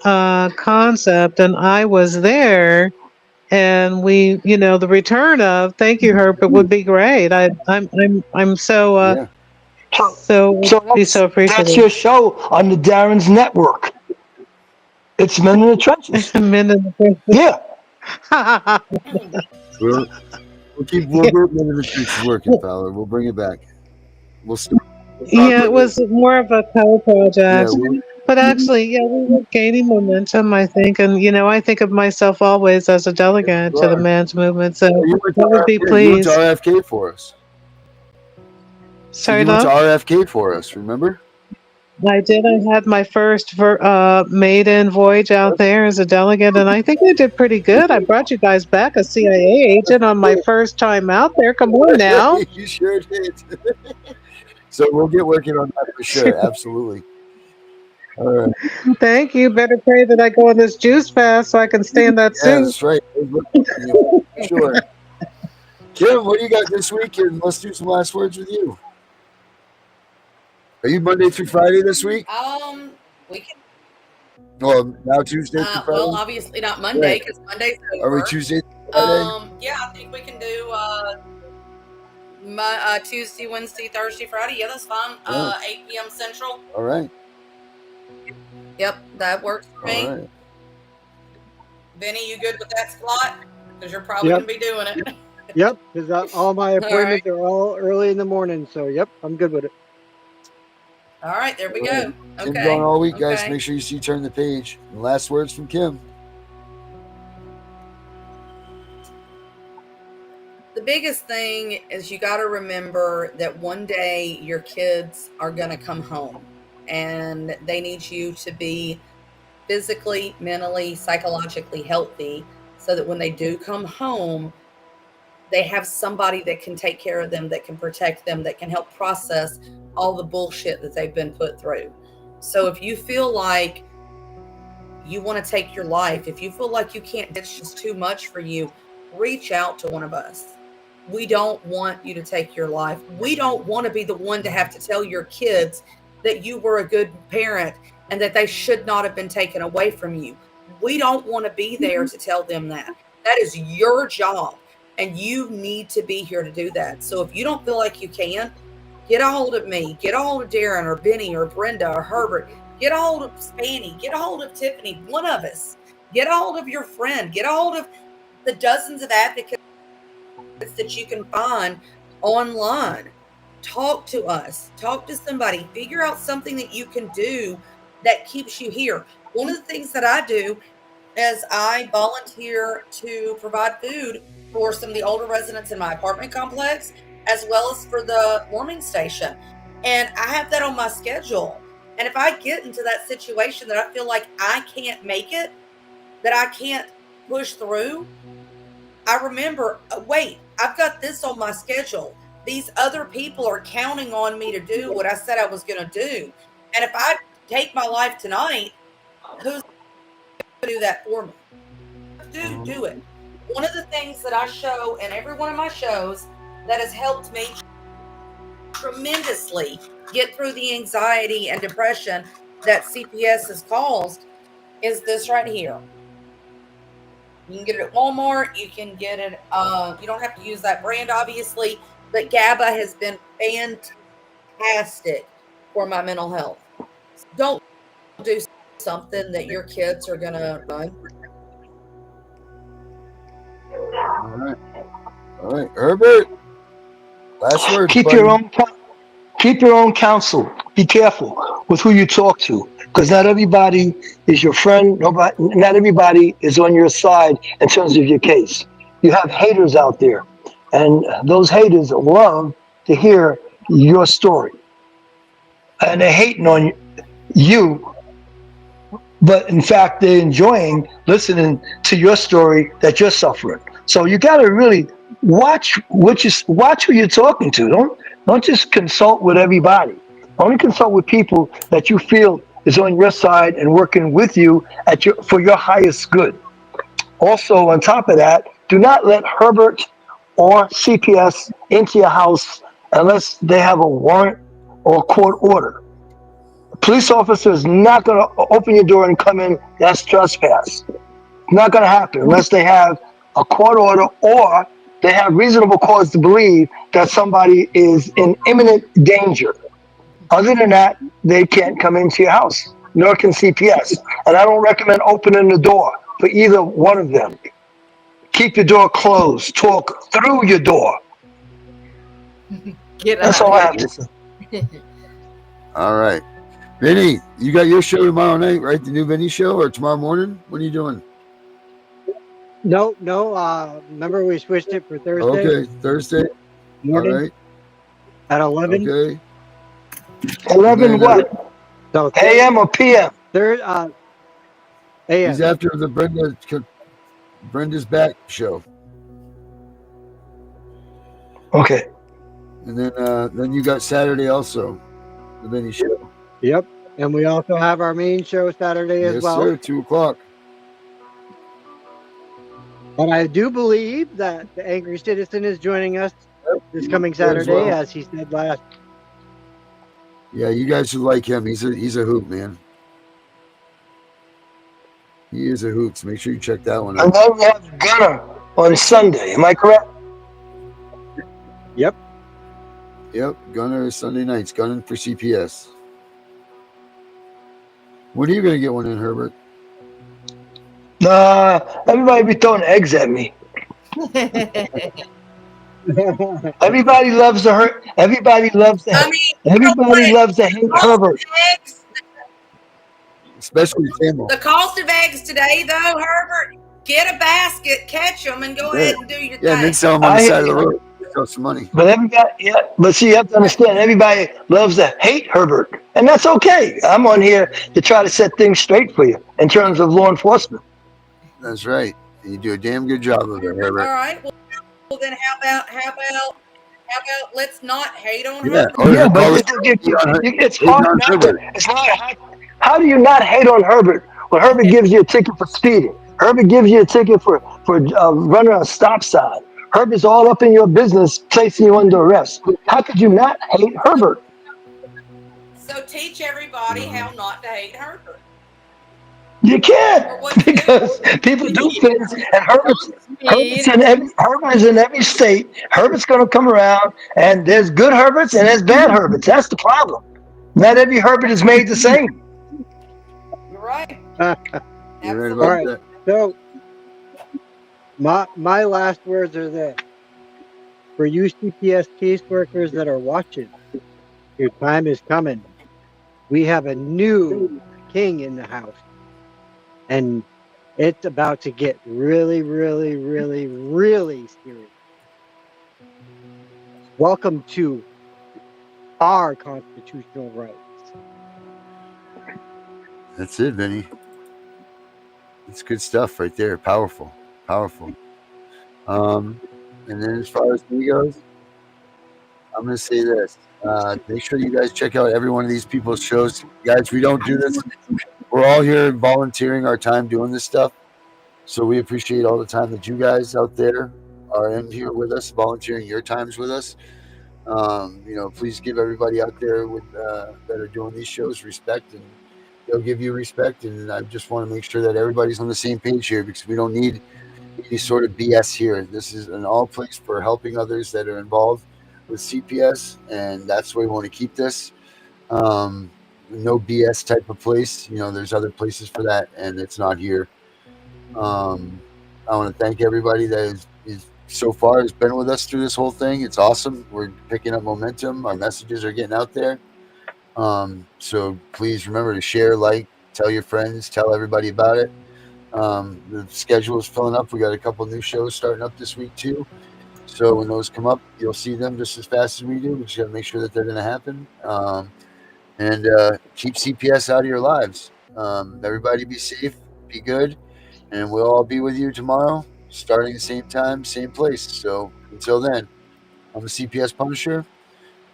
concept, and I was there. And we, the return of thank you, Herbert, would be great. I'm so Yeah. So appreciative. that's your show on the Darren's Network. It's Men in the Trenches. Men in the Trenches. Yeah. We'll keep the trenches working, Fowler. We'll bring it back. We'll start. Yeah, it was more of a co-project. Yeah, But actually, yeah, we were gaining momentum, I think. And, I think of myself always as a delegate to the men's movement. So I would be You went pleased. to RFK for us. Sorry, you went to love? RFK for us, remember? I did. I had my first maiden voyage out there as a delegate, and I think I did pretty good. I brought you guys back a CIA agent on my first time out there. Come on now. You sure did. So we'll get working on that for sure. Absolutely. All right. Thank you. Better pray that I go on this juice fast so I can stay in that Yeah, suit. that's right. Sure. Kim, what do you got this week? And let's do some last words with you. Are you Monday through Friday this week? We can. Well, now Tuesday through Friday. Well, obviously not Monday because Monday's over. Are we Tuesday through Friday? Yeah, I think we can do Tuesday, Wednesday, Thursday, Friday. Yeah, that's fine. 8 p.m. Central. All right. Yep, that works for me. All right. Benny, you good with that slot? Because you're probably going to be doing it. Yep, because all my appointments are all early in the morning. So, yep, I'm good with it. All right, there we go. Kim's Okay. gone all week, guys. Make sure you see Turn the Page. And last words from Kim. The biggest thing is you got to remember that one day your kids are going to come home and they need you to be physically, mentally, psychologically healthy so that when they do come home, they have somebody that can take care of them, that can protect them, that can help process all the bullshit that they've been put through. So if you feel like you want to take your life, if you feel like you can't, it's just too much for you, reach out to one of us. We don't want you to take your life. We don't want to be the one to have to tell your kids that you were a good parent and that they should not have been taken away from you. We don't want to be there to tell them that. That is your job, and you need to be here to do that. So if you don't feel like you can, get a hold of me, get a hold of Darren or Benny or Brenda or Herbert, get a hold of Spanny, get a hold of Tiffany, one of us, get a hold of your friend, get a hold of the dozens of advocates that you can find online. Talk to us, talk to somebody, figure out something that you can do that keeps you here. One of the things that I do is I volunteer to provide food for some of the older residents in my apartment complex, as well as for the warming station. And I have that on my schedule. And if I get into that situation that I feel like I can't make it, that I can't push through, I remember, wait, I've got this on my schedule. These other people are counting on me to do what I said I was going to do. And if I take my life tonight, who's going to do that for me? Do it. One of the things that I show in every one of my shows that has helped me tremendously get through the anxiety and depression that CPS has caused is this right here. You can get it at Walmart. You can get it, you don't have to use that brand, obviously, but GABA has been fantastic for my mental health. Don't do something that your kids are going to run. All right. Herbert, last word. Keep your own counsel. Be careful with who you talk to, because not everybody is your friend. Not everybody is on your side in terms of your case. You have haters out there, and those haters love to hear your story, and they're hating on you. But in fact, they're enjoying listening to your story that you're suffering. So you got to really watch who you're talking to. Don't just consult with everybody. Only consult with people that you feel is on your side and working with you for your highest good. Also, on top of that, do not let Herbert or CPS into your house unless they have a warrant or a court order. A police officer is not going to open your door and come in. That's trespass. It's not going to happen unless they have a court order or they have reasonable cause to believe that somebody is in imminent danger. Other than that, they can't come into your house, nor can CPS. And I don't recommend opening the door for either one of them. Keep your door closed. Talk through your door. Get That's out all of I have to say. here. All right. Vinny, you got your show tomorrow night, right? The new Vinny show, or tomorrow morning? What are you doing? No. Remember we switched it for Thursday Okay, Thursday. morning All right. at 11. Okay. 11 then, what? So AM or PM? Third He's AM. after the Brenda's Back show. Okay. And then you got Saturday also, the Vinny show. Yep. And we also have our main show Saturday as Yes, well. sir. 2:00. But I do believe that the Angry Citizen is joining us this coming Saturday, well. as he said last. Yeah, you guys should like him. He's a hoot, man. He is a hoot. So make sure you check that one And out. then we have Gunner on Sunday. Am I correct? Yep. Gunner is Sunday nights. Gunning for CPS. When are you gonna get one in, Herbert? Nah, everybody be throwing eggs at me. Everybody loves to hurt. Everybody loves to. Everybody loves to hate Herbert. Eggs, Especially Campbell. the cost of eggs today, though, Herbert, get a basket, catch them, and go ahead and do your Yeah, and then thing. sell them on the side of the road. Cost some money. But everybody, yeah. But see, you have to understand. Everybody loves to hate Herbert, and that's okay. I'm on here to try to set things straight for you in terms of law enforcement. That's right. And you do a damn good job of it, Herbert. All right. Well, then how about let's not hate on Yeah. Herbert? Oh, Yeah, but call it's hard not to. It's not. How do you not hate on Herbert when Herbert gives you a ticket for speeding? Herbert gives you a ticket for running a stop sign. Herbert's all up in your business, placing you under arrest. How could you not hate Herbert? So teach everybody how not to hate Herbert. You can't, because people do things, and Herbert's in every state. Herbert's going to come around, and there's good Herberts and there's bad Herberts. That's the problem. Not every Herbert is made the same. You're right. You're right All about right. that. So my last words are this: for you CPS caseworkers that are watching, your time is coming. We have a new king in the house, and it's about to get really, really, really, really serious. Welcome to our constitutional rights. That's it, Vinny. It's good stuff right there. Powerful. And then as far as me goes, I'm going to say this. Make sure you guys check out every one of these people's shows. Guys, we don't do this. We're all here volunteering our time doing this stuff. So we appreciate all the time that you guys out there are in here with us, volunteering your times with us. Please give everybody out there that are doing these shows respect, and they'll give you respect. And I just want to make sure that everybody's on the same page here, because we don't need any sort of BS here. This is an all place for helping others that are involved with CPS, and that's where we want to keep this. No BS type of place. There's other places for that, and it's not here. I want to thank everybody that is so far has been with us through this whole thing. It's awesome. We're picking up momentum. Our messages are getting out there. So please remember to share, tell your friends, tell everybody about it. The schedule is filling up. We got a couple new shows starting up this week too. So when those come up, you'll see them just as fast as we do. We just got to make sure that they're going to happen. And keep CPS out of your lives. Everybody be safe, be good, and we'll all be with you tomorrow, starting the same time, same place. So until then, I'm the CPS Punisher,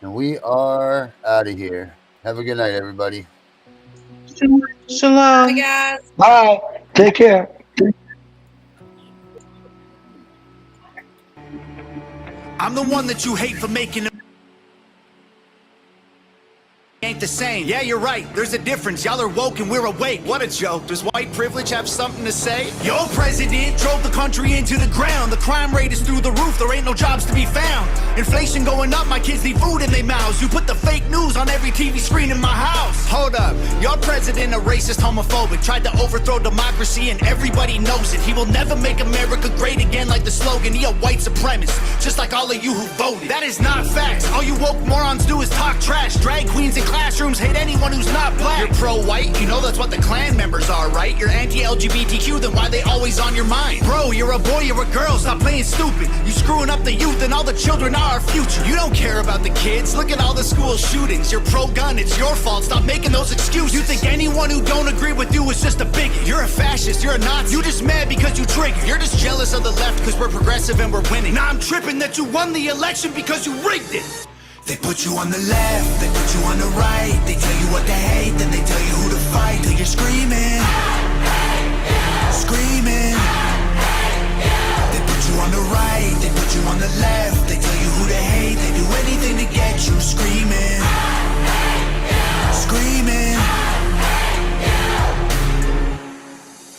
and we are out of here. Have a good night, everybody. Shalom. Bye, guys. Bye. Take care. I'm the one that you hate for making ain't the same. Yeah, you're right, there's a difference. Y'all are woke and we're awake. What a joke. Does white privilege have something to say? Your president drove the country into the ground. The crime rate is through the roof, there ain't no jobs to be found. Inflation going up, my kids need food in their mouths. You put the fake news on every TV screen in my house. Hold up, your president a racist, homophobic, tried to overthrow democracy and everybody knows it. He will never make America great again like the slogan. He a white supremacist, just like all of you who voted. That is not facts. All you woke morons do is talk trash. Drag queens in classrooms hate anyone who's not black. You're pro-white, you know that's what the Klan members are, right? You're anti-LGBTQ, then why they always on your mind? Bro, you're a boy, you're a girl, stop playing stupid. You screwing up the youth and all the children are our future. You don't care about the kids, look at all the school shootings. You're pro-gun, it's your fault, stop making those excuses. You think anyone who don't agree with you is just a bigot. You're a fascist, you're a Nazi. You just mad because you triggered. You're just jealous of the left because we're progressive and we're winning. Now I'm tripping that you won the election because you rigged it. They put you on the left, they put you on the right. They tell you what to hate, then they tell you who to fight. Till you're screaming, screaming. They put you on the right, they put you on the left. They tell you who to hate, they do anything to get you screaming, screaming.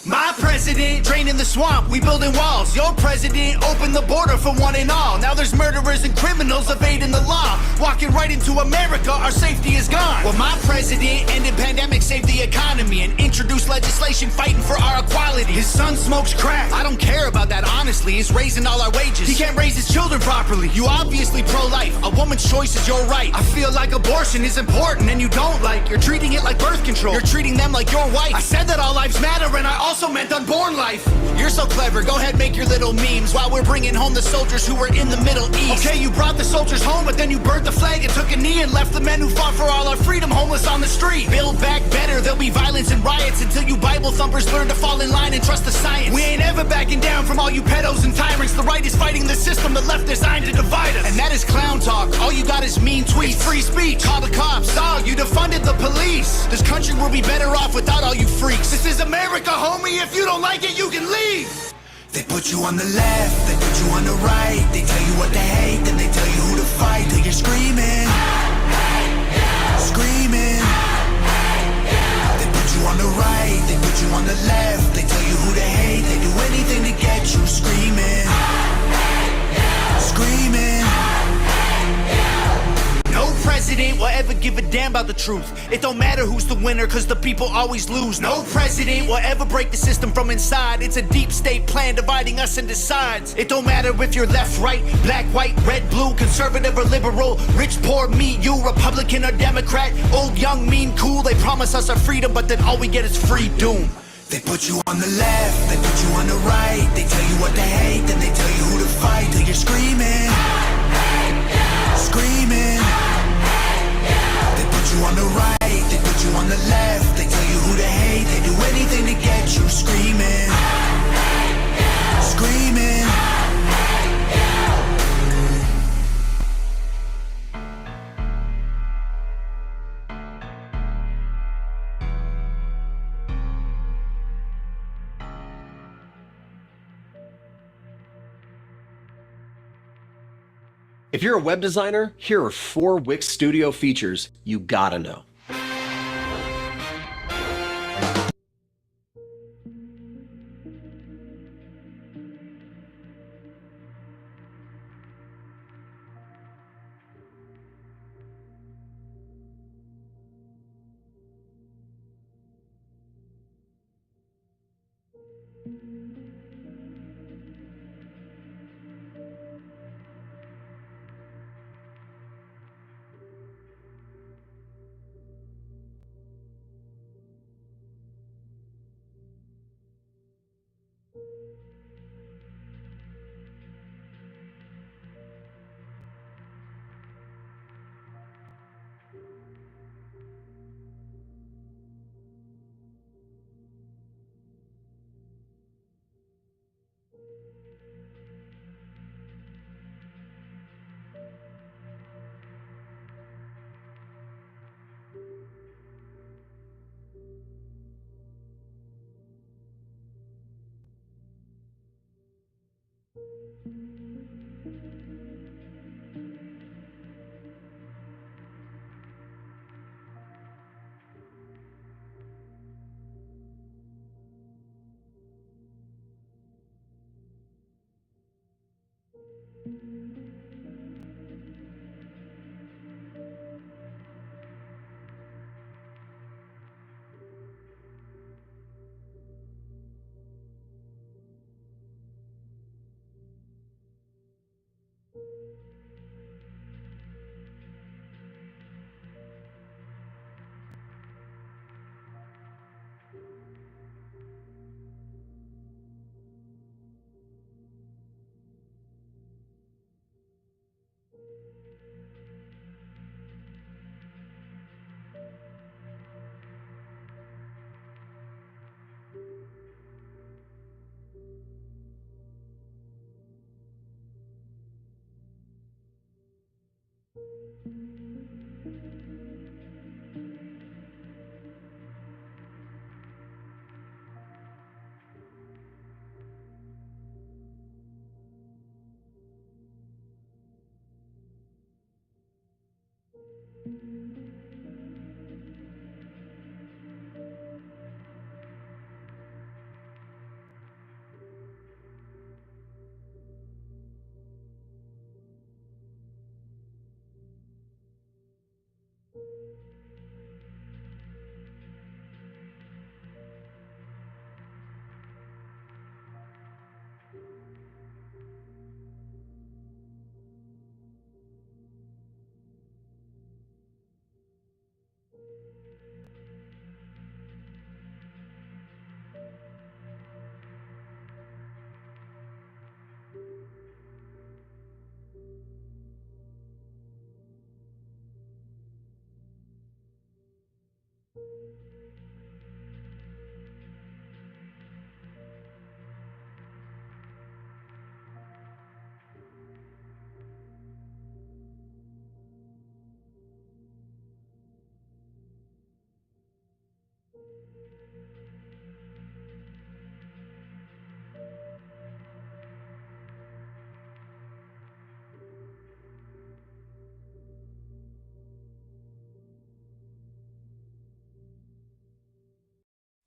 My president draining the swamp, we building walls. Your president opened the border for one and all. Now there's murderers and criminals evading the law, walking right into America, our safety is gone. Well, my president ended pandemic, saved the economy, and introduced legislation fighting for our equality. His son smokes crack, I don't care about that honestly. He's raising all our wages, he can't raise his children properly. You obviously pro-life, a woman's choice is your right. I feel like abortion is important and you don't like. You're treating it like birth control, you're treating them like your wife. I said that all lives matter and I also meant unborn life. You're so clever, go ahead make your little memes while we're bringing home the soldiers who were in the Middle East. Okay, you brought the soldiers home, but then you burnt the flag and took a knee and left the men who fought for all our freedom homeless on the street. Build back better, there'll be violence and riots until you Bible thumpers learn to fall in line and trust the science. We ain't ever backing down from all you pedos and tyrants. The right is fighting the system, the left designed to divide us. And that is clown talk, all you got is mean tweets. Free speech, call the cops, dog, you defunded the police. This country will be better off without all you freaks. This is America, homie, if you don't like it, you can leave. They put you on the left, they put you on the right. They tell you what to hate, then they tell you who to fight. Till you're screaming, screaming. They put you on the right, they put you on the left. They tell you who to hate, they do anything to get you screaming, screaming. No president will ever give a damn about the truth. It don't matter who's the winner, cause the people always lose. No president will ever break the system from inside. It's a deep state plan dividing us into sides. It don't matter if you're left, right, black, white, red, blue, conservative or liberal, rich, poor, me, you, Republican or Democrat, old, young, mean, cool. They promise us our freedom, but then all we get is free doom. They put you on the left, they put you on the right. They tell you what to hate, then they tell you who to fight. Till you're screaming, screaming. They put you on the right, they put you on the left. They tell you who to hate, they do anything to get you screaming, screaming. If you're a web designer, here are 4 Wix Studio features you gotta know.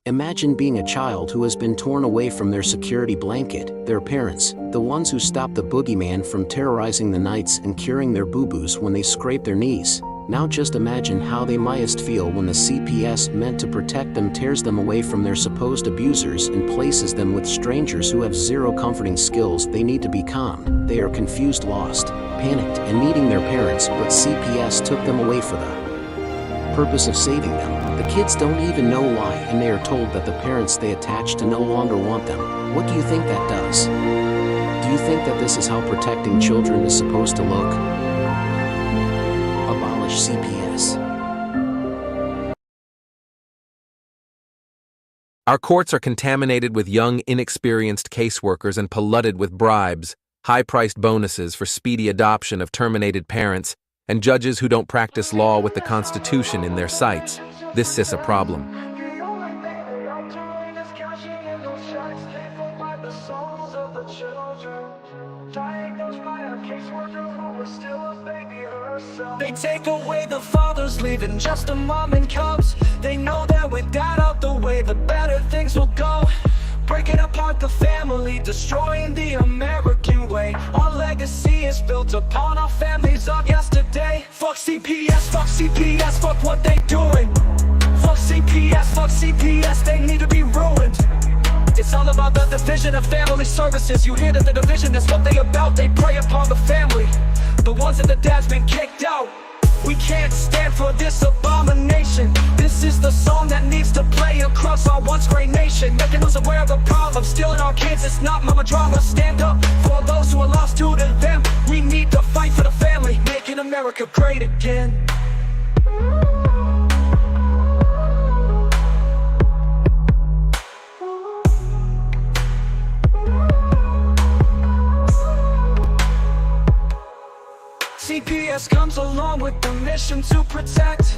Imagine being a child who has been torn away from their security blanket, their parents, the ones who stopped the boogeyman from terrorizing the nights and curing their boo-boos when they scrape their knees. Now just imagine how they mightest feel when the CPS meant to protect them tears them away from their supposed abusers and places them with strangers who have zero comforting skills. They need to be calm. They are confused, lost, panicked, and needing their parents, but CPS took them away for the purpose of saving them. The kids don't even know why, and they are told that the parents they attach to no longer want them. What do you think that does? Do you think that this is how protecting children is supposed to look? Abolish CPS. Our courts are contaminated with young, inexperienced caseworkers and polluted with bribes, high-priced bonuses for speedy adoption of terminated parents, and judges who don't practice law with the Constitution in their sights. This is a problem. They take away the fathers, leaving just a mom and cubs. They know that with dad out the way, the better things will go. Breaking apart the family, destroying the American way. Our legacy is built upon our families of yesterday. Fuck CPS, fuck what they doing. Fuck CPS, they need to be ruined. It's all about the division of family services. You hear that the division is what they about. They prey upon the family, the ones that the dad's been kicked out. We can't stand for this abomination. This is the song that needs to play across our once great nation, making us aware of the problem. Stealing our kids, it's not mama drama. Stand up for those who are lost due to them. We need to fight for the family, making America great again. CPS comes along with the mission to protect.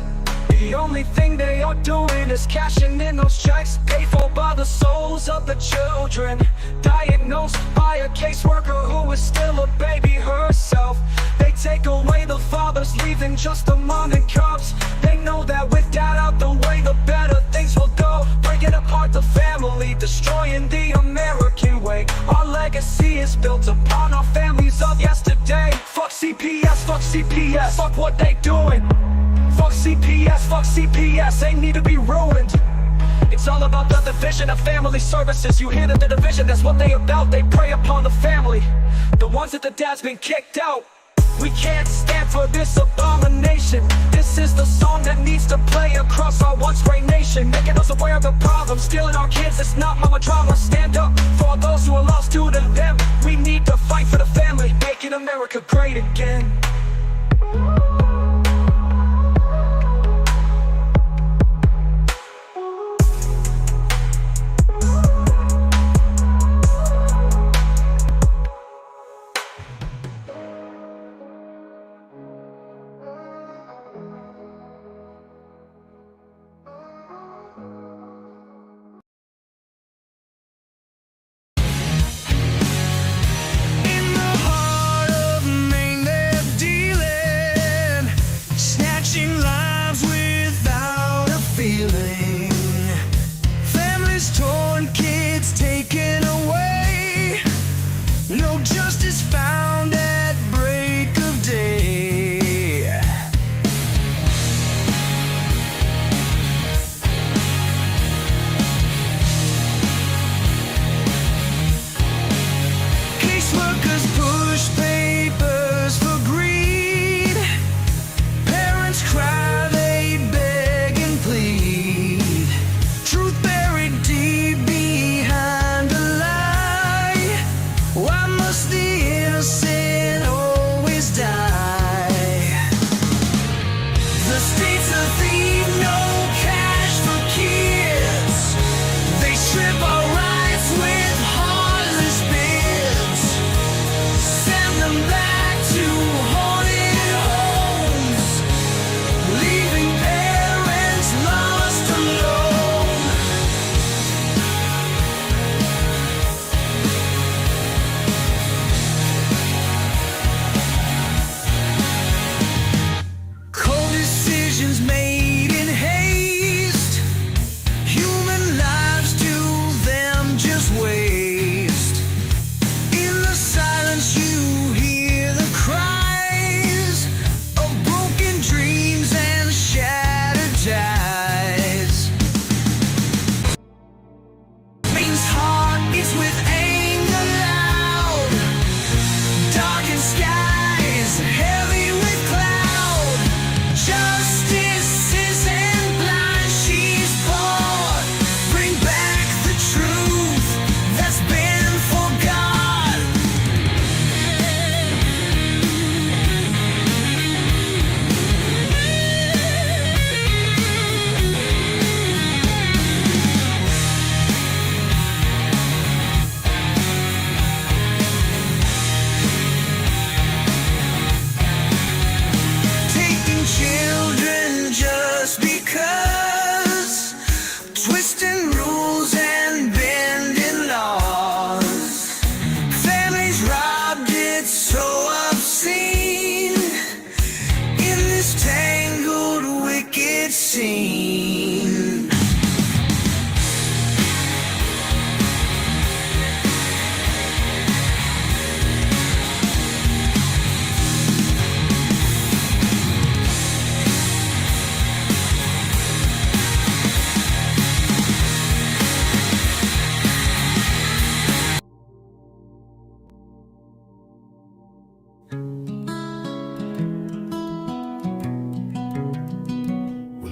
The only thing they are doing is cashing in those checks, paid for by the souls of the children, diagnosed by a caseworker who is still a baby herself. They take away the fathers, leaving just a mom and cubs. They know that with dad out the way, the better things will go. Breaking apart the family, destroying the American way. Our legacy is built upon our families of yesterday. CPS, fuck what they doing. Fuck CPS, ain't need to be ruined. It's all about the division of family services. You hear the division, that's what they about. They prey upon the family, the ones that the dad's been kicked out. We can't stand for this abomination. This is the song that needs to play across our once great nation, making us aware of the problem, stealing our kids. It's not mama drama. Stand up for those who are lost to them. We need to fight for the family, making America great again.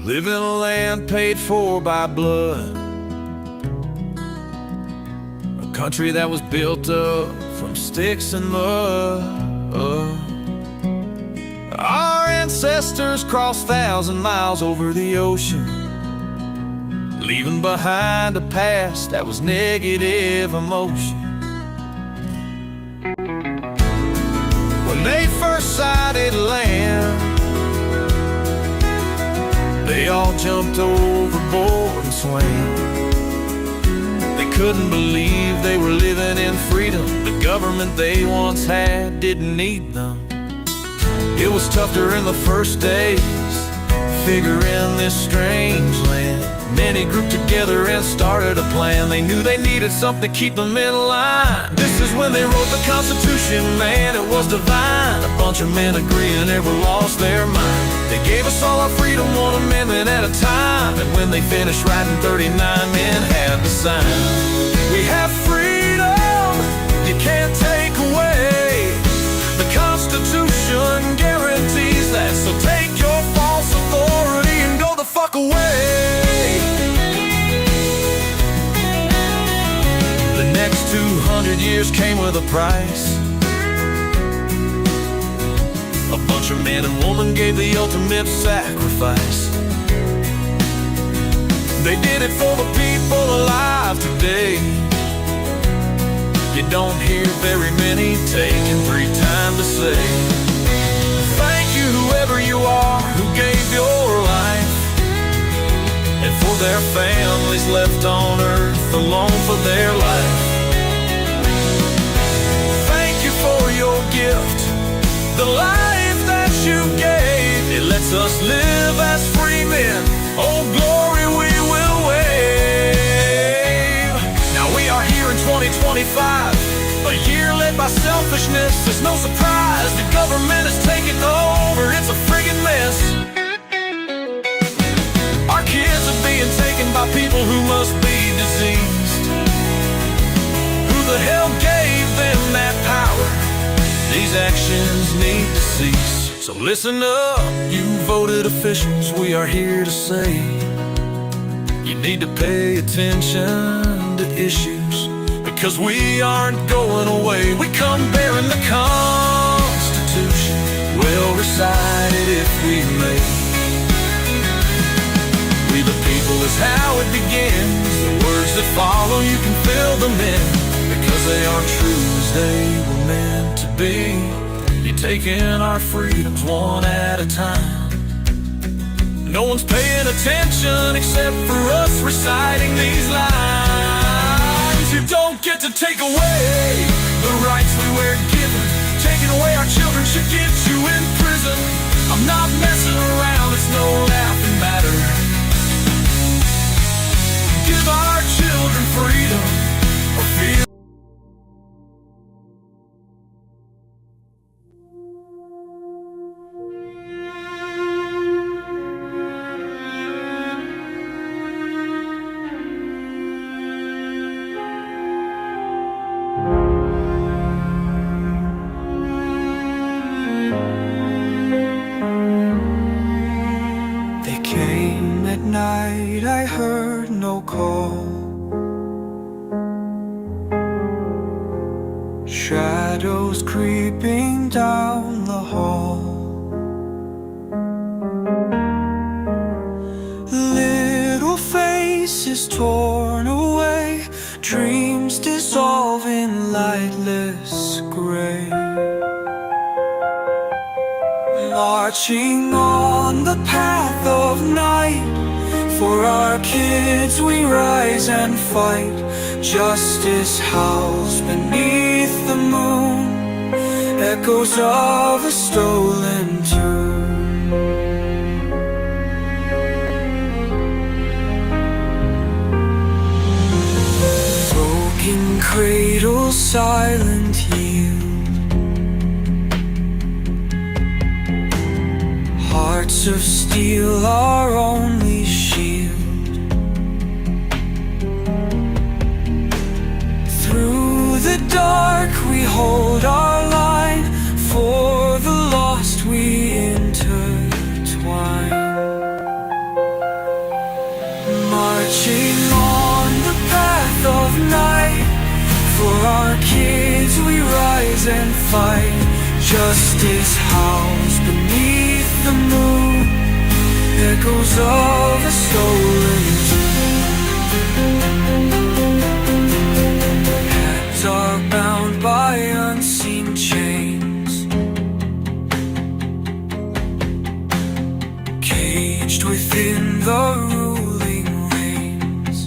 Live in a land paid for by blood, a country that was built up from sticks and mud. Our ancestors crossed 1,000 miles over the ocean, leaving behind a past that was negative emotion. When they first sighted land, they all jumped overboard and swam. They couldn't believe they were living in freedom. The government they once had didn't need them. It was tough during the first days, figuring this strange land. Many grouped together and started a plan. They knew they needed something to keep them in line. This is when they wrote the Constitution, man, it was divine. A bunch of men agreeing never lost their mind. They gave us all our freedom, one amendment at a time. And when they finished writing, 39 men had to sign. We have freedom, you can't take away. The Constitution guarantees that. So take your false authority and go the fuck away. The next 200 years came with a price. A bunch of men and women gave the ultimate sacrifice. They did it for the people alive today. You don't hear very many taking 3 times to say thank you, whoever you are, who gave your life, and for their families left on earth alone for their life. Thank you for your gift, the life that you gave. It lets us live as free men. Oh, glory we will wave. Now we are here in 2025, a year led by selfishness. It's no surprise the government is taking over. It's a friggin' mess. Our kids are being taken by people who must be diseased. Who the hell gave them that power? These actions need to cease. So listen up, you voted officials, we are here to say you need to pay attention to issues, because we aren't going away. We come bearing the Constitution, we'll recite it if we may. We the people is how it begins. The words that follow, you can fill them in, because they are true as they were meant to be. You're taking our freedoms one at a time. No one's paying attention except for us reciting these lines. You don't get to take away the rights we were given. Taking away our children should get you in prison. I'm not messing around, it's no laughing matter. Give our children freedom or feel. Night I heard no call. Shadows creeping down the hall. Little faces torn away, dreams dissolve in lightless gray. Marching on the path of night, for our kids we rise and fight. Justice howls beneath the moon, echoes of a stolen tune. Broken cradle, silent yield. Hearts of steel, our only shield. Through the dark we hold our line, for the lost we intertwine. Marching on the path of night, for our kids we rise and fight. Justice howls beneath the moon, echoes of a stolen tune. Hands are bound by unseen chains, caged within the ruling reins.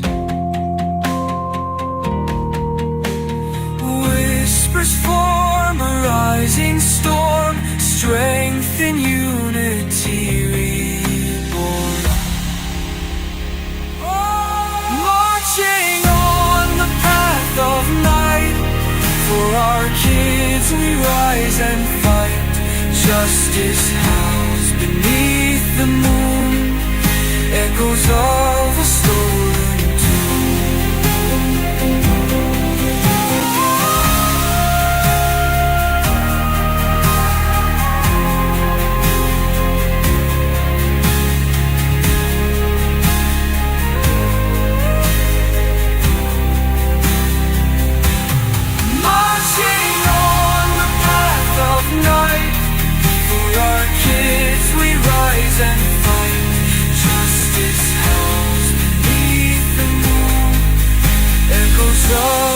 Whispers form a rising storm, strength in unity reborn. Oh! we rise and fight. Justice housed beneath the moon, echoes of a stolen and fight. Justice housed beneath the moon, echoes of